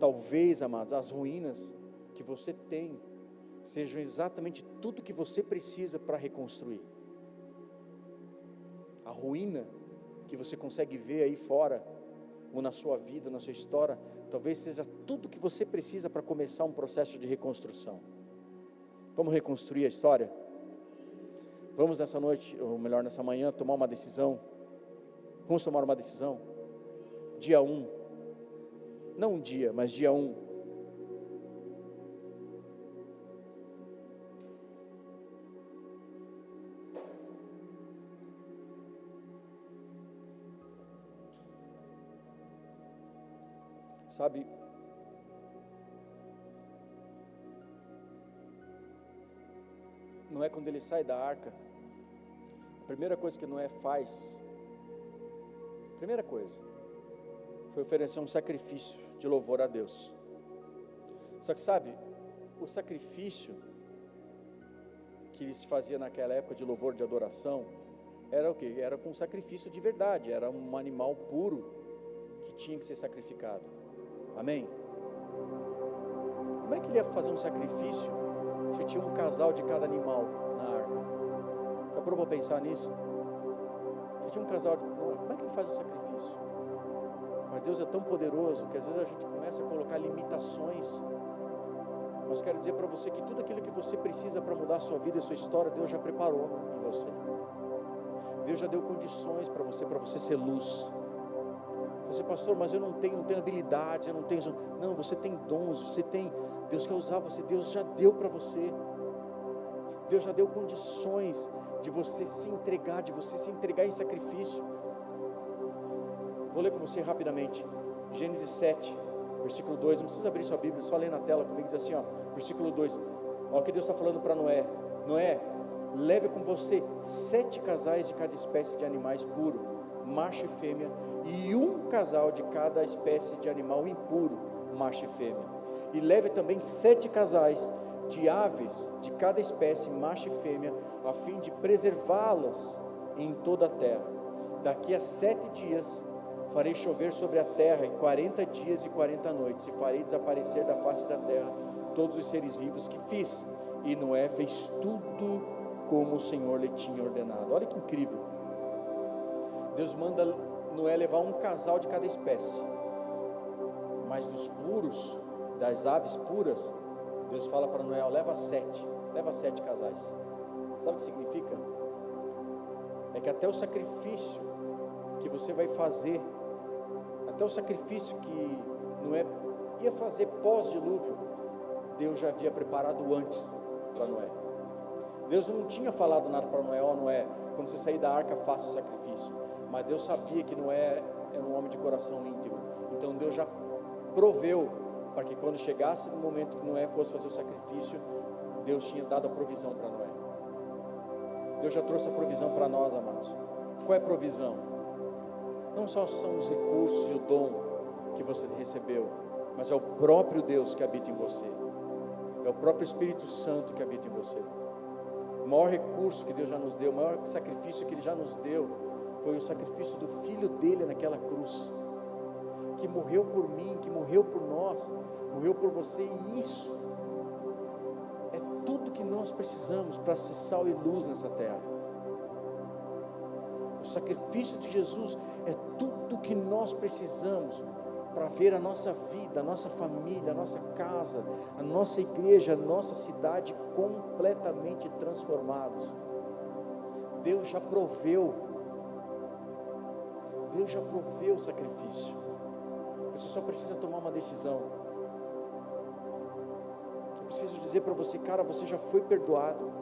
Talvez, amados, as ruínas que você tem sejam exatamente tudo que você precisa para reconstruir. A ruína que você consegue ver aí fora, ou na sua vida, na sua história, talvez seja tudo que você precisa para começar um processo de reconstrução. Vamos reconstruir a história? Vamos nessa noite, ou melhor nessa manhã, tomar uma decisão. Vamos tomar uma decisão. Dia 1, não um dia, mas dia 1. Sabe, Noé, quando ele sai da arca, a primeira coisa que Noé faz, primeira coisa, foi oferecer um sacrifício de louvor a Deus. Só que sabe, o sacrifício que se fazia naquela época de louvor, de adoração, era o quê? Era com sacrifício de verdade, era um animal puro que tinha que ser sacrificado. Amém? Como é que ele ia fazer um sacrifício se tinha um casal de cada animal na arca? Já parou para pensar nisso? Se tinha um casal, como é que ele faz o sacrifício? Mas Deus é tão poderoso que às vezes a gente começa a colocar limitações. Mas quero dizer para você que tudo aquilo que você precisa para mudar a sua vida e a sua história, Deus já preparou em você. Deus já deu condições para você ser luz. Você, pastor, mas eu não tenho habilidades, eu não tenho. Não, você tem dons, você tem. Deus quer usar você, Deus já deu para você. Deus já deu condições de você se entregar, em sacrifício. Vou ler com você rapidamente. Gênesis 7, versículo 2. Não precisa abrir sua Bíblia, só ler na tela comigo, diz assim, ó, versículo 2. Olha o que Deus está falando para Noé. Noé, leve com você 7 casais de cada espécie de animais puro, macho e fêmea, e um casal de cada espécie de animal impuro, macho e fêmea. E leve também 7 casais de aves de cada espécie, macho e fêmea, a fim de preservá-las em toda a terra. Daqui a 7 dias farei chover sobre a terra, em 40 dias e 40 noites, e farei desaparecer da face da terra todos os seres vivos que fiz. E Noé fez tudo como o Senhor lhe tinha ordenado. Olha que incrível. Deus manda Noé levar um casal de cada espécie, mas dos puros, das aves puras, Deus fala para Noé, leva 7 casais. Sabe o que significa? É que até o sacrifício que você vai fazer, até o sacrifício que Noé ia fazer pós-dilúvio, Deus já havia preparado antes para Noé. Deus não tinha falado nada para Noé, Noé, quando você sair da arca, faça o sacrifício. Mas Deus sabia que Noé era um homem de coração íntegro. Então Deus já proveu para que quando chegasse no momento que Noé fosse fazer o sacrifício, Deus tinha dado a provisão para Noé. Deus já trouxe a provisão para nós, amados. Qual é a provisão? Não só são os recursos e o dom que você recebeu, mas é o próprio Deus que habita em você. É o próprio Espírito Santo que habita em você. O maior recurso que Deus já nos deu, o maior sacrifício que Ele já nos deu, foi o sacrifício do Filho dele naquela cruz, que morreu por mim, que morreu por nós, morreu por você, e isso é tudo que nós precisamos para ser sal e luz nessa terra. O sacrifício de Jesus é tudo que nós precisamos para ver a nossa vida, a nossa família, a nossa casa, a nossa igreja, a nossa cidade completamente transformados. Deus já proveu o sacrifício. Você só precisa tomar uma decisão. Eu preciso dizer para você, cara, você já foi perdoado.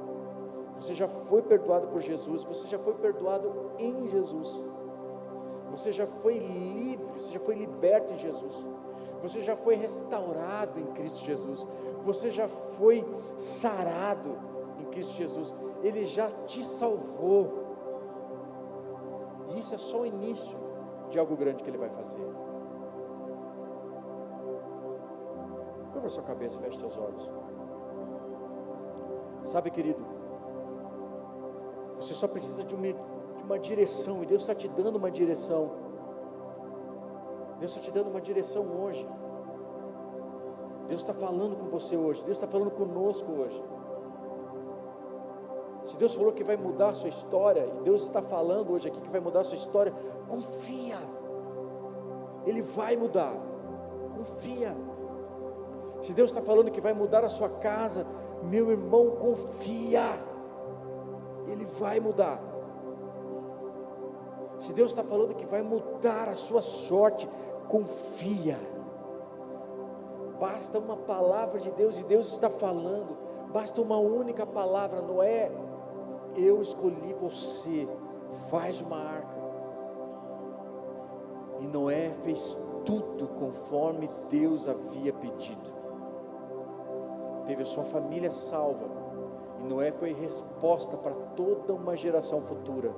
Você já foi perdoado por Jesus. Você já foi perdoado em Jesus. Você já foi livre, você já foi liberto em Jesus. Você já foi restaurado em Cristo Jesus. Você já foi sarado em Cristo Jesus. Ele já te salvou. E isso é só o início de algo grande que Ele vai fazer. Curva a sua cabeça, feche seus olhos. Sabe, querido, você só precisa de uma direção, e Deus está te dando uma direção. Deus está te dando uma direção hoje. Deus está falando com você hoje, Deus está falando conosco hoje. Se Deus falou que vai mudar a sua história, e Deus está falando hoje aqui que vai mudar a sua história, confia, Ele vai mudar, confia. Se Deus está falando que vai mudar a sua casa, meu irmão, confia, Ele vai mudar. Se Deus está falando que vai mudar a sua sorte, confia. Basta uma palavra de Deus, e Deus está falando, basta uma única palavra, Noé, eu escolhi você, faz uma arca. E Noé fez tudo conforme Deus havia pedido, teve a sua família salva, e Noé foi resposta para toda uma geração futura.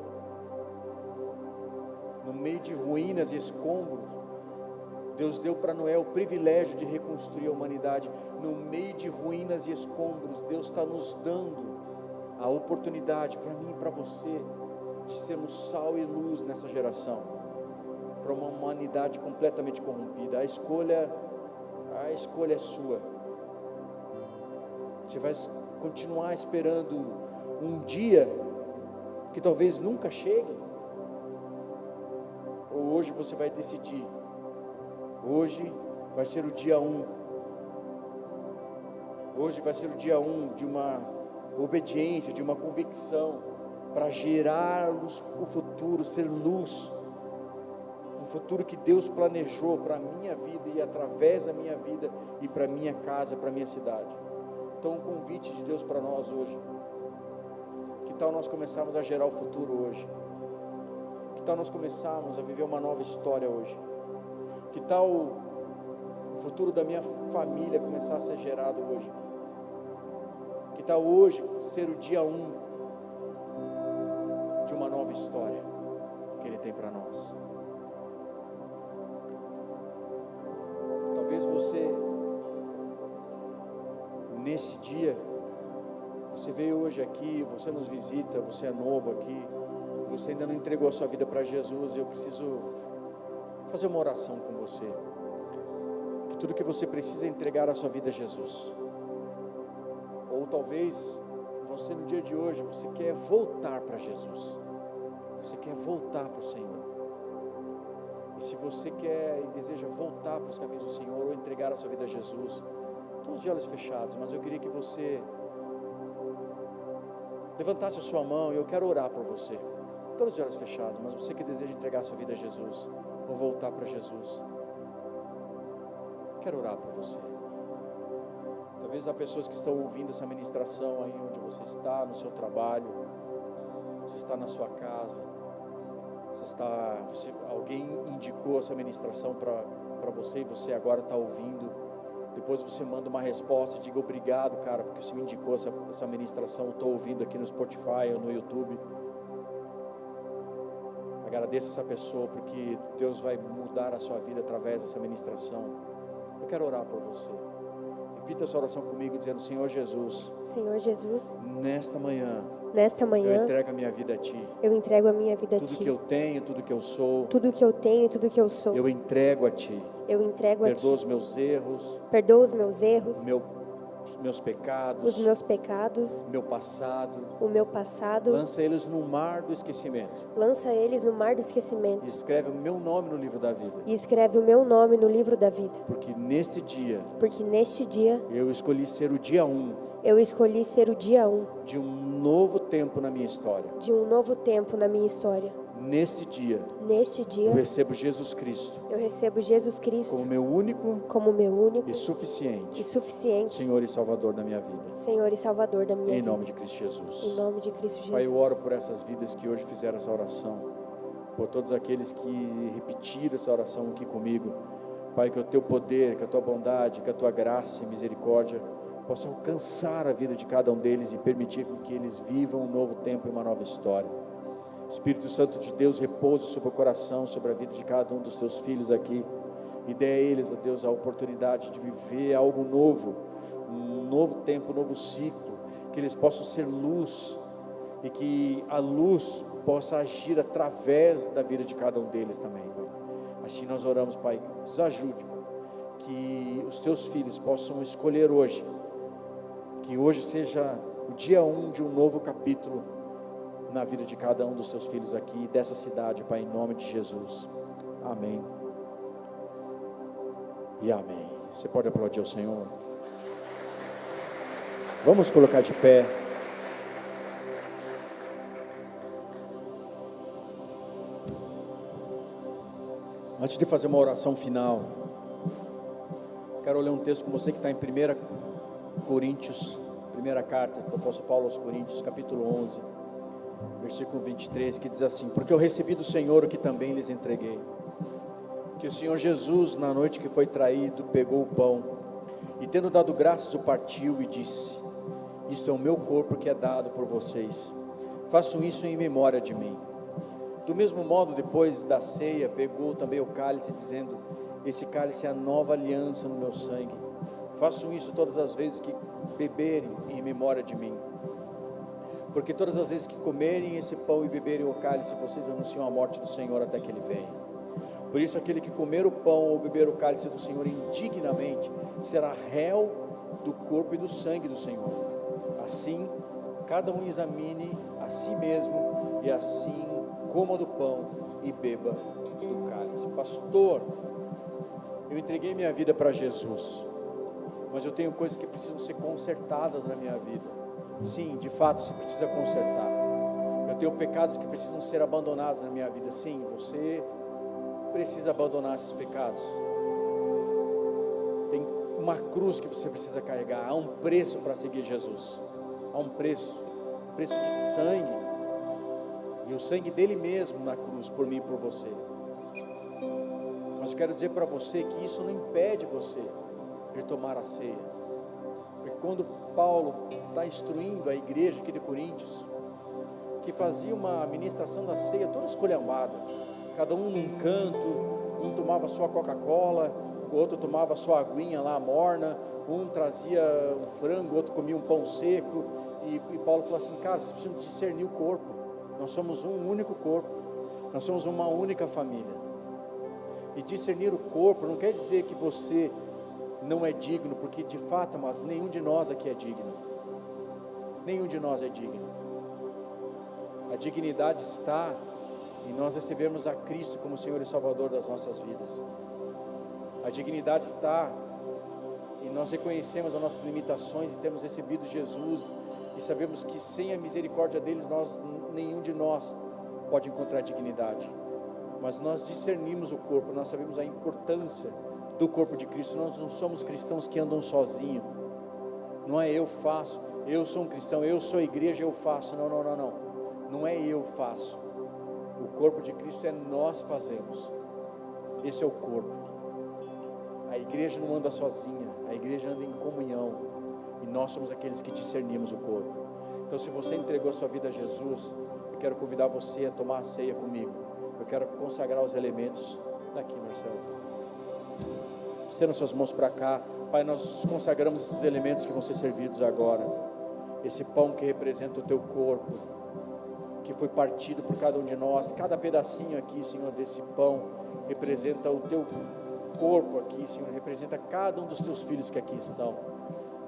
No meio de ruínas e escombros, Deus deu para Noé o privilégio de reconstruir a humanidade. No meio de ruínas e escombros, Deus está nos dando a oportunidade, para mim e para você, de sermos sal e luz nessa geração, para uma humanidade completamente corrompida. A escolha é sua. Você vai continuar esperando um dia que talvez nunca chegue? Ou hoje você vai decidir? Hoje vai ser o dia 1. Hoje vai ser o dia 1 de uma obediência, de uma convicção, para gerar o futuro, ser luz. Um futuro que Deus planejou para a minha vida e através da minha vida e para a minha casa, para a minha cidade. Então, um convite de Deus para nós hoje. Que tal nós começarmos a gerar o futuro hoje? Que tal nós começarmos a viver uma nova história hoje? Que tal o futuro da minha família começar a ser gerado hoje? Que tal hoje ser o dia 1 de uma nova história que Ele tem para nós? Talvez você, nesse dia, você veio hoje aqui, você nos visita, você é novo aqui, você ainda não entregou a sua vida para Jesus. Eu preciso fazer uma oração com você, que tudo que você precisa é entregar a sua vida a Jesus. Ou talvez você no dia de hoje, você quer voltar para Jesus, você quer voltar para o Senhor. E se você quer e deseja voltar para os caminhos do Senhor, ou entregar a sua vida a Jesus, todos de olhos fechados, mas eu queria que você levantasse a sua mão, e eu quero orar por você, todos de olhos fechados, mas você que deseja entregar a sua vida a Jesus, ou voltar para Jesus, quero orar por você. Talvez há pessoas que estão ouvindo essa ministração aí onde você está, no seu trabalho, você está na sua casa, alguém indicou essa ministração para você e você agora está ouvindo. Depois você manda uma resposta e diga obrigado, cara, porque você me indicou essa ministração, eu estou ouvindo aqui no Spotify ou no YouTube. Agradeça essa pessoa, porque Deus vai mudar a sua vida através dessa ministração. Eu quero orar por você. Repita essa oração comigo, dizendo: Senhor Jesus, nesta manhã, eu entrego a minha vida a Ti. Eu entrego a minha vida a Ti. Tudo que eu tenho, tudo que eu sou. Tudo que eu tenho, tudo que eu sou. Eu entrego a Ti. Eu entrego a Ti. Perdoa os meus erros. Perdoa os meus erros. Os meus pecados. Os meus pecados. Meu passado. O meu passado. Lança eles no mar do esquecimento. Lança eles no mar do esquecimento. E escreve o meu nome no livro da vida. E escreve o meu nome no livro da vida. Porque neste dia. Eu escolhi ser o dia 1. Eu escolhi ser o dia 1 de um novo tempo na minha história. De um novo tempo na minha história. Neste dia, eu recebo Jesus Cristo. Como meu único e suficiente Senhor e Salvador da minha vida. Em nome de Cristo Jesus. Em nome de Cristo Jesus. Pai, eu oro por essas vidas que hoje fizeram essa oração, por todos aqueles que repetiram essa oração aqui comigo. Pai, que o Teu poder, que a Tua bondade, que a Tua graça e misericórdia possa alcançar a vida de cada um deles e permitir que eles vivam um novo tempo e uma nova história. Espírito Santo de Deus, repouse sobre o coração, sobre a vida de cada um dos Teus filhos aqui, e dê a eles, ó Deus, a oportunidade de viver algo novo, um novo tempo, um novo ciclo, que eles possam ser luz, e que a luz possa agir através da vida de cada um deles também, Pai. Assim nós oramos, Pai, nos ajude, que os teus filhos possam escolher hoje, que hoje seja o dia 1 de um novo capítulo na vida de cada um dos teus filhos aqui, dessa cidade, Pai, em nome de Jesus. Amém e amém. Você pode aplaudir o Senhor? Vamos colocar de pé. Antes de fazer uma oração final, quero ler um texto com você que está em 1 Coríntios, primeira carta do apóstolo Paulo aos Coríntios, capítulo 11, versículo 23, que diz assim: porque eu recebi do Senhor o que também lhes entreguei, que o Senhor Jesus, na noite que foi traído, pegou o pão, e tendo dado graças, o partiu e disse: isto é o meu corpo que é dado por vocês, façam isso em memória de mim. Do mesmo modo, depois da ceia, pegou também o cálice, dizendo: esse cálice é a nova aliança no meu sangue, façam isso todas as vezes que beberem em memória de mim. Porque todas as vezes que comerem esse pão e beberem o cálice, vocês anunciam a morte do Senhor até que Ele venha. Por isso, aquele que comer o pão ou beber o cálice do Senhor indignamente, será réu do corpo e do sangue do Senhor. Assim, cada um examine a si mesmo, e assim coma do pão e beba do cálice. Pastor, eu entreguei minha vida para Jesus, mas eu tenho coisas que precisam ser consertadas na minha vida. Sim, de fato você precisa consertar. Eu tenho pecados que precisam ser abandonados na minha vida. Sim, você precisa abandonar esses pecados. Tem uma cruz que você precisa carregar. Há um preço para seguir Jesus. Há um preço de sangue, e o sangue dele mesmo na cruz, por mim e por você. Mas eu quero dizer para você que isso não impede você de tomar a ceia, porque quando Paulo está instruindo a igreja aqui de Coríntios, que fazia uma ministração da ceia toda esculhambada, cada um num canto, um tomava sua Coca-Cola, o outro tomava sua aguinha lá morna, um trazia um frango, o outro comia um pão seco, e Paulo falou assim: cara, vocês precisam discernir o corpo, nós somos um único corpo, nós somos uma única família. E discernir o corpo não quer dizer que você não é digno, porque de fato, mas nenhum de nós aqui é digno, nenhum de nós é digno. A dignidade está em nós recebermos a Cristo como Senhor e Salvador das nossas vidas. A dignidade está em nós reconhecermos as nossas limitações e temos recebido Jesus, e sabemos que sem a misericórdia dele, nenhum de nós pode encontrar dignidade. Mas nós discernimos o corpo, nós sabemos a importância do corpo de Cristo. Nós não somos cristãos que andam sozinhos. Não é eu faço, eu sou um cristão, eu sou igreja, eu faço. Não. Não é eu faço. O corpo de Cristo é nós fazemos. Esse é o corpo. A igreja não anda sozinha, a igreja anda em comunhão, e nós somos aqueles que discernimos o corpo. Então, se você entregou a sua vida a Jesus, eu quero convidar você a tomar a ceia comigo. Eu quero consagrar os elementos daqui, Marcelo. Estenda suas mãos para cá. Pai, nós consagramos esses elementos que vão ser servidos agora. Esse pão que representa o teu corpo, que foi partido por cada um de nós. Cada pedacinho aqui, Senhor, desse pão representa o teu corpo aqui, Senhor, representa cada um dos teus filhos que aqui estão.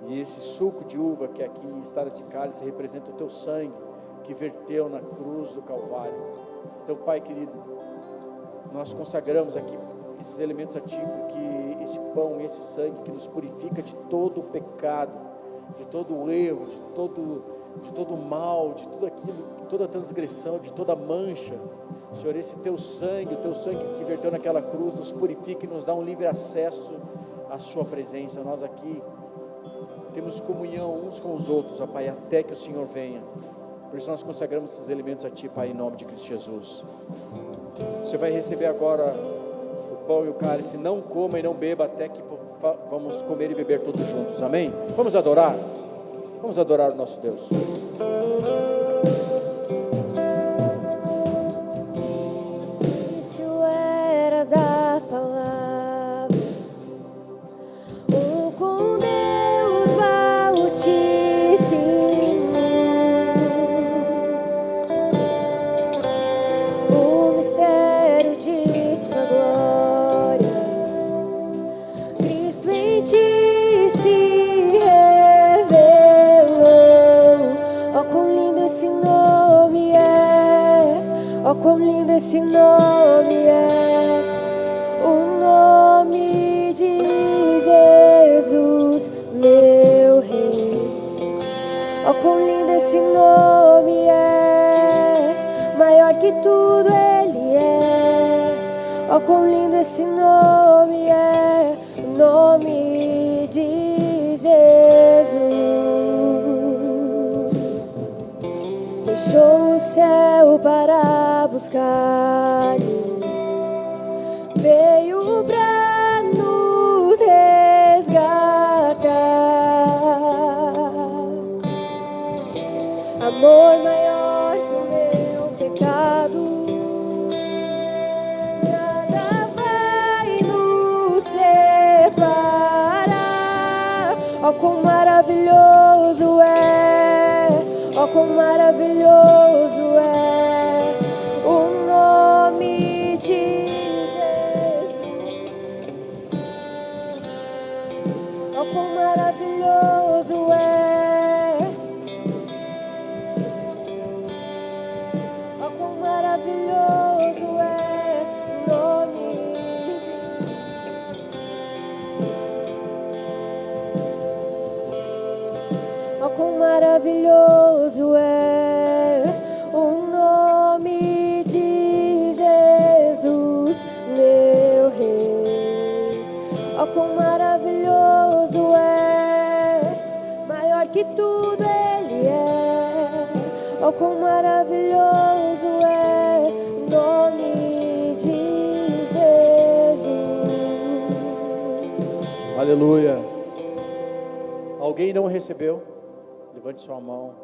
E esse suco de uva que aqui está nesse cálice representa o teu sangue que verteu na cruz do Calvário. Então, Pai querido, nós consagramos aqui esses elementos a Ti, porque esse pão e esse sangue que nos purifica de todo o pecado, de todo o erro, de todo o mal, de tudo aquilo, de toda a transgressão, de toda a mancha, Senhor, esse teu sangue, o teu sangue que verteu naquela cruz, nos purifica e nos dá um livre acesso à Sua presença. Nós aqui temos comunhão uns com os outros, ó Pai, até que o Senhor venha. Por isso nós consagramos esses elementos a Ti, Pai, em nome de Cristo Jesus. Você vai receber agora o pão e o cálice. Não coma e não beba até que vamos comer e beber todos juntos, amém? Vamos adorar? Vamos adorar o nosso Deus. Isso eras a palavra, o com Deus Altíssimo, o mistério de Sua glória. Oh, quão lindo esse nome é, o nome de Jesus, meu Rei. Oh, quão lindo esse nome é, maior que tudo Ele é. Oh, quão lindo esse nome é, o nome de Jesus. Deixou o céu para buscar-nos, veio pra nos resgatar. Amor maior que o meu pecado, nada vai nos separar. Oh, quão maravilhoso é, oh, quão maravilhoso é o nome de Jesus. Oh, quão maravilhoso é, oh, quão maravilhoso é o nome de Jesus. Oh, quão maravilhoso é o nome de Jesus, meu Rei. Oh, quão maravilhoso é, maior que tudo Ele é. Oh, quão maravilhoso é o nome de Jesus. Aleluia. Alguém não recebeu? Levante sua mão.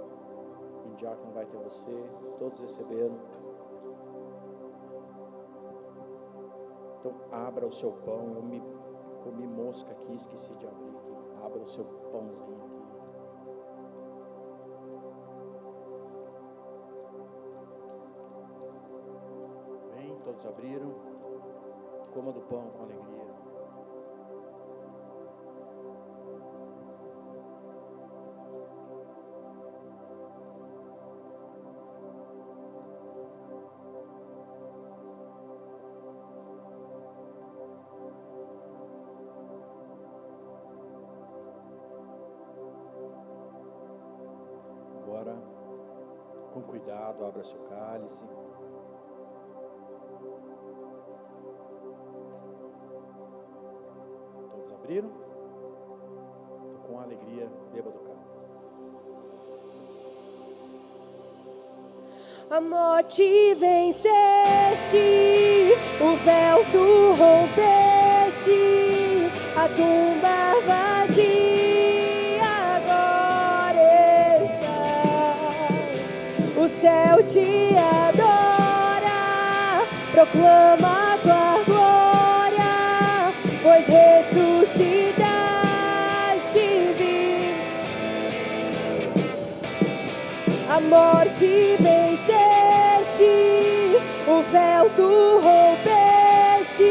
O diácono vai ter você. Todos receberam. Então abra o seu pão. Eu comi mosca aqui, esqueci de abrir aqui. Abra o seu pãozinho aqui. Bem, todos abriram. Coma do pão com alegria. Agora, com cuidado, abra seu cálice. Todos abriram? Então, com alegria, beba do cálice. A morte venceste, o véu tu rompeste, a tumba vazia agora está. O céu te adora, proclama tua glória, pois ressuscitaste vivo. A morte venceste, o véu tu rompeste,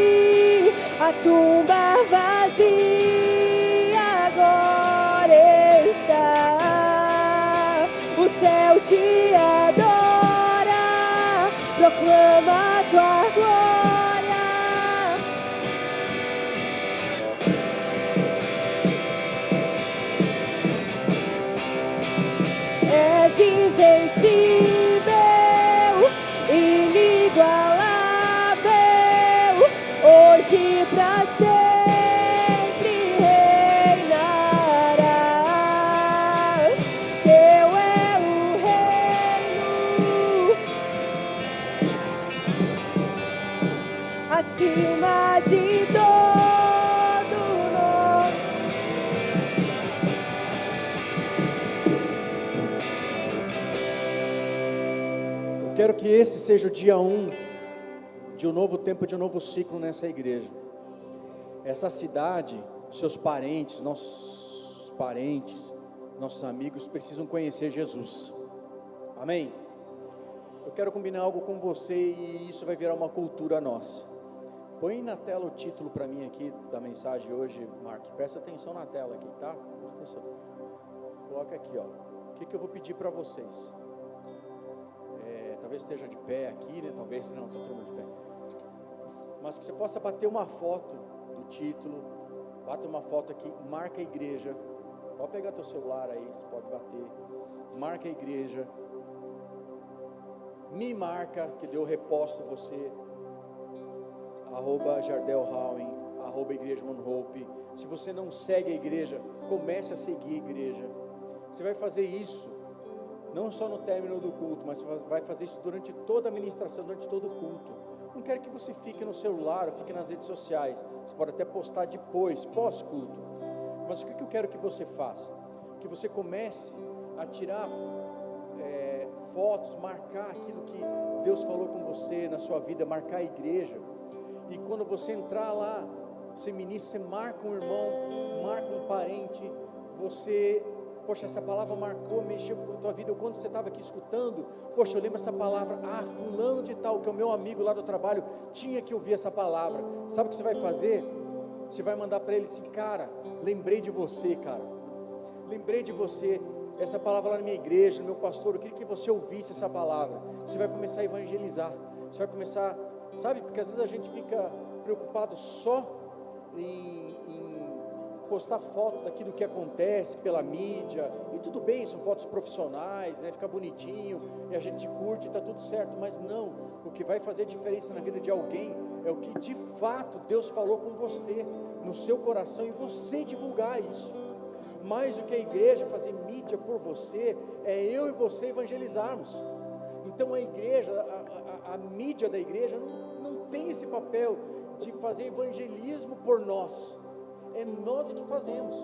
a tumba vazia agora está. O céu te adora, proclama tua glória. És invencível, inigualável, hoje pra sempre reinarás. Teu é o reino, acima de todo nome. Eu quero que esse seja o dia 1 de um novo tempo, de um novo ciclo nessa igreja. Essa cidade, seus parentes, nossos amigos precisam conhecer Jesus. Amém? Eu quero combinar algo com você e isso vai virar uma cultura nossa. Põe na tela o título para mim aqui da mensagem hoje, Mark. Presta atenção na tela aqui, tá? Presta atenção. Coloca aqui, ó. O que eu vou pedir para vocês? Tá talvez esteja de pé aqui, né? Talvez não, está todo mundo de pé. Mas que você possa bater uma foto do título, bata uma foto aqui, marca a igreja. Pode pegar teu celular aí, você pode bater. Marca a igreja. Me marca, que eu reposto você. @JardelHowen, @Igreja One Hope. Se você não segue a igreja, comece a seguir a igreja. Você vai fazer isso, não só no término do culto, mas vai fazer isso durante toda a ministração, durante todo o culto. Não quero que você fique no celular, ou fique nas redes sociais. Você pode até postar depois, pós-culto. Mas o que eu quero que você faça? Que você comece a tirar fotos, marcar aquilo que Deus falou com você na sua vida, marcar a igreja. E quando você entrar lá, você ministra, você marca um irmão, marca um parente, você, poxa, essa palavra marcou, mexeu com a tua vida. Quando você estava aqui escutando, poxa, eu lembro essa palavra, fulano de tal, que é o meu amigo lá do trabalho, tinha que ouvir essa palavra. Sabe o que você vai fazer? Você vai mandar para ele assim, cara, lembrei de você, cara, lembrei de você, essa palavra lá na minha igreja, no meu pastor, eu queria que você ouvisse essa palavra. Você vai começar a evangelizar, você vai começar, sabe, porque às vezes a gente fica preocupado só em postar foto daquilo que acontece pela mídia, e tudo bem, são fotos profissionais, né, fica bonitinho, e a gente curte, está tudo certo, mas não, o que vai fazer diferença na vida de alguém, é o que de fato Deus falou com você, no seu coração, e você divulgar isso. Mais do que a igreja fazer mídia por você, é eu e você evangelizarmos. Então a igreja, a mídia da igreja não tem esse papel de fazer evangelismo por nós, é nós que fazemos.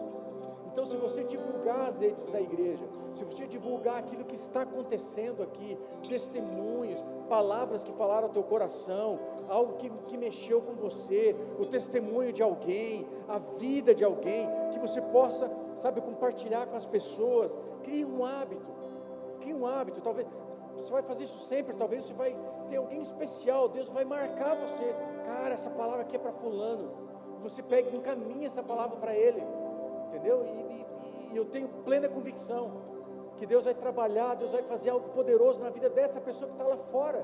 Então se você divulgar as redes da igreja, se você divulgar aquilo que está acontecendo aqui, testemunhos, palavras que falaram ao teu coração, algo que mexeu com você, o testemunho de alguém, a vida de alguém, que você possa, sabe, compartilhar com as pessoas, crie um hábito, talvez, você vai fazer isso sempre, talvez você vai ter alguém especial, Deus vai marcar você, cara, essa palavra aqui é para fulano, você pega e encaminha essa palavra para ele, entendeu? E eu tenho plena convicção, que Deus vai trabalhar, Deus vai fazer algo poderoso na vida dessa pessoa que está lá fora,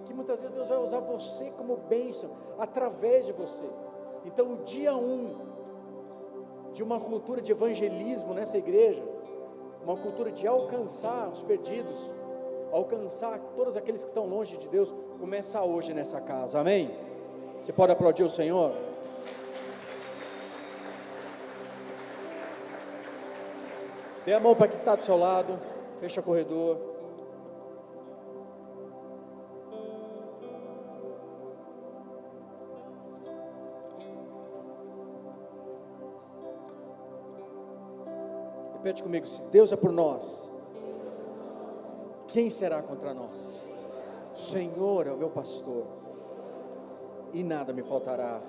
que muitas vezes Deus vai usar você como bênção, através de você. Então o dia 1 de uma cultura de evangelismo nessa igreja, uma cultura de alcançar os perdidos, alcançar todos aqueles que estão longe de Deus, começa hoje nessa casa, amém? Você pode aplaudir o Senhor? Dê a mão para quem está do seu lado, fecha o corredor. Repete comigo, se Deus é por nós, quem será contra nós? O Senhor é o meu pastor, e nada me faltará.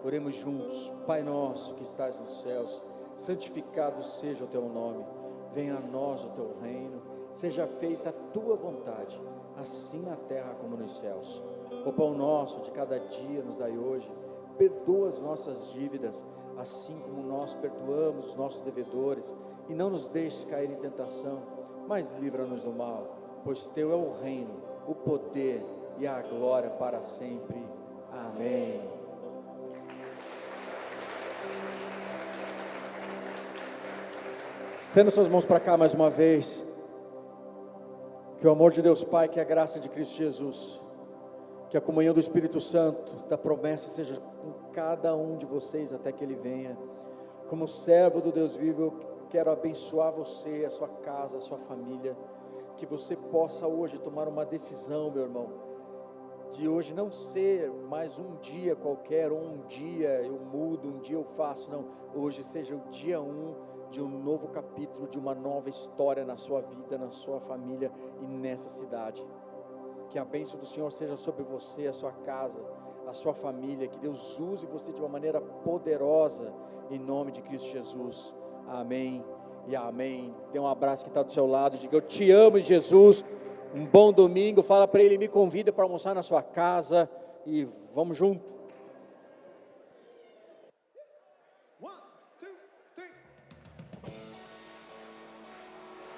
Oremos juntos. Pai nosso que estás nos céus, santificado seja o teu nome, venha a nós o teu reino, seja feita a tua vontade, assim na terra como nos céus. O pão nosso de cada dia nos dai hoje, perdoa as nossas dívidas, assim como nós perdoamos os nossos devedores, e não nos deixes cair em tentação, mas livra-nos do mal, pois teu é o reino, o poder e a glória para sempre. Amém. Estenda suas mãos para cá mais uma vez. Que o amor de Deus Pai, que a graça de Cristo Jesus, que a comunhão do Espírito Santo, da promessa seja com cada um de vocês até que Ele venha. Como servo do Deus vivo, eu quero abençoar você, a sua casa, a sua família. Que você possa hoje tomar uma decisão, meu irmão, de hoje não ser mais um dia qualquer, ou um dia eu mudo, um dia eu faço, não. Hoje seja o dia 1 de um novo capítulo, de uma nova história na sua vida, na sua família e nessa cidade. Que a bênção do Senhor seja sobre você, a sua casa, a sua família, que Deus use você de uma maneira poderosa, em nome de Cristo Jesus, amém e amém. Dê um abraço que está do seu lado, diga eu te amo Jesus, um bom domingo, fala para ele, me convida para almoçar na sua casa e vamos junto.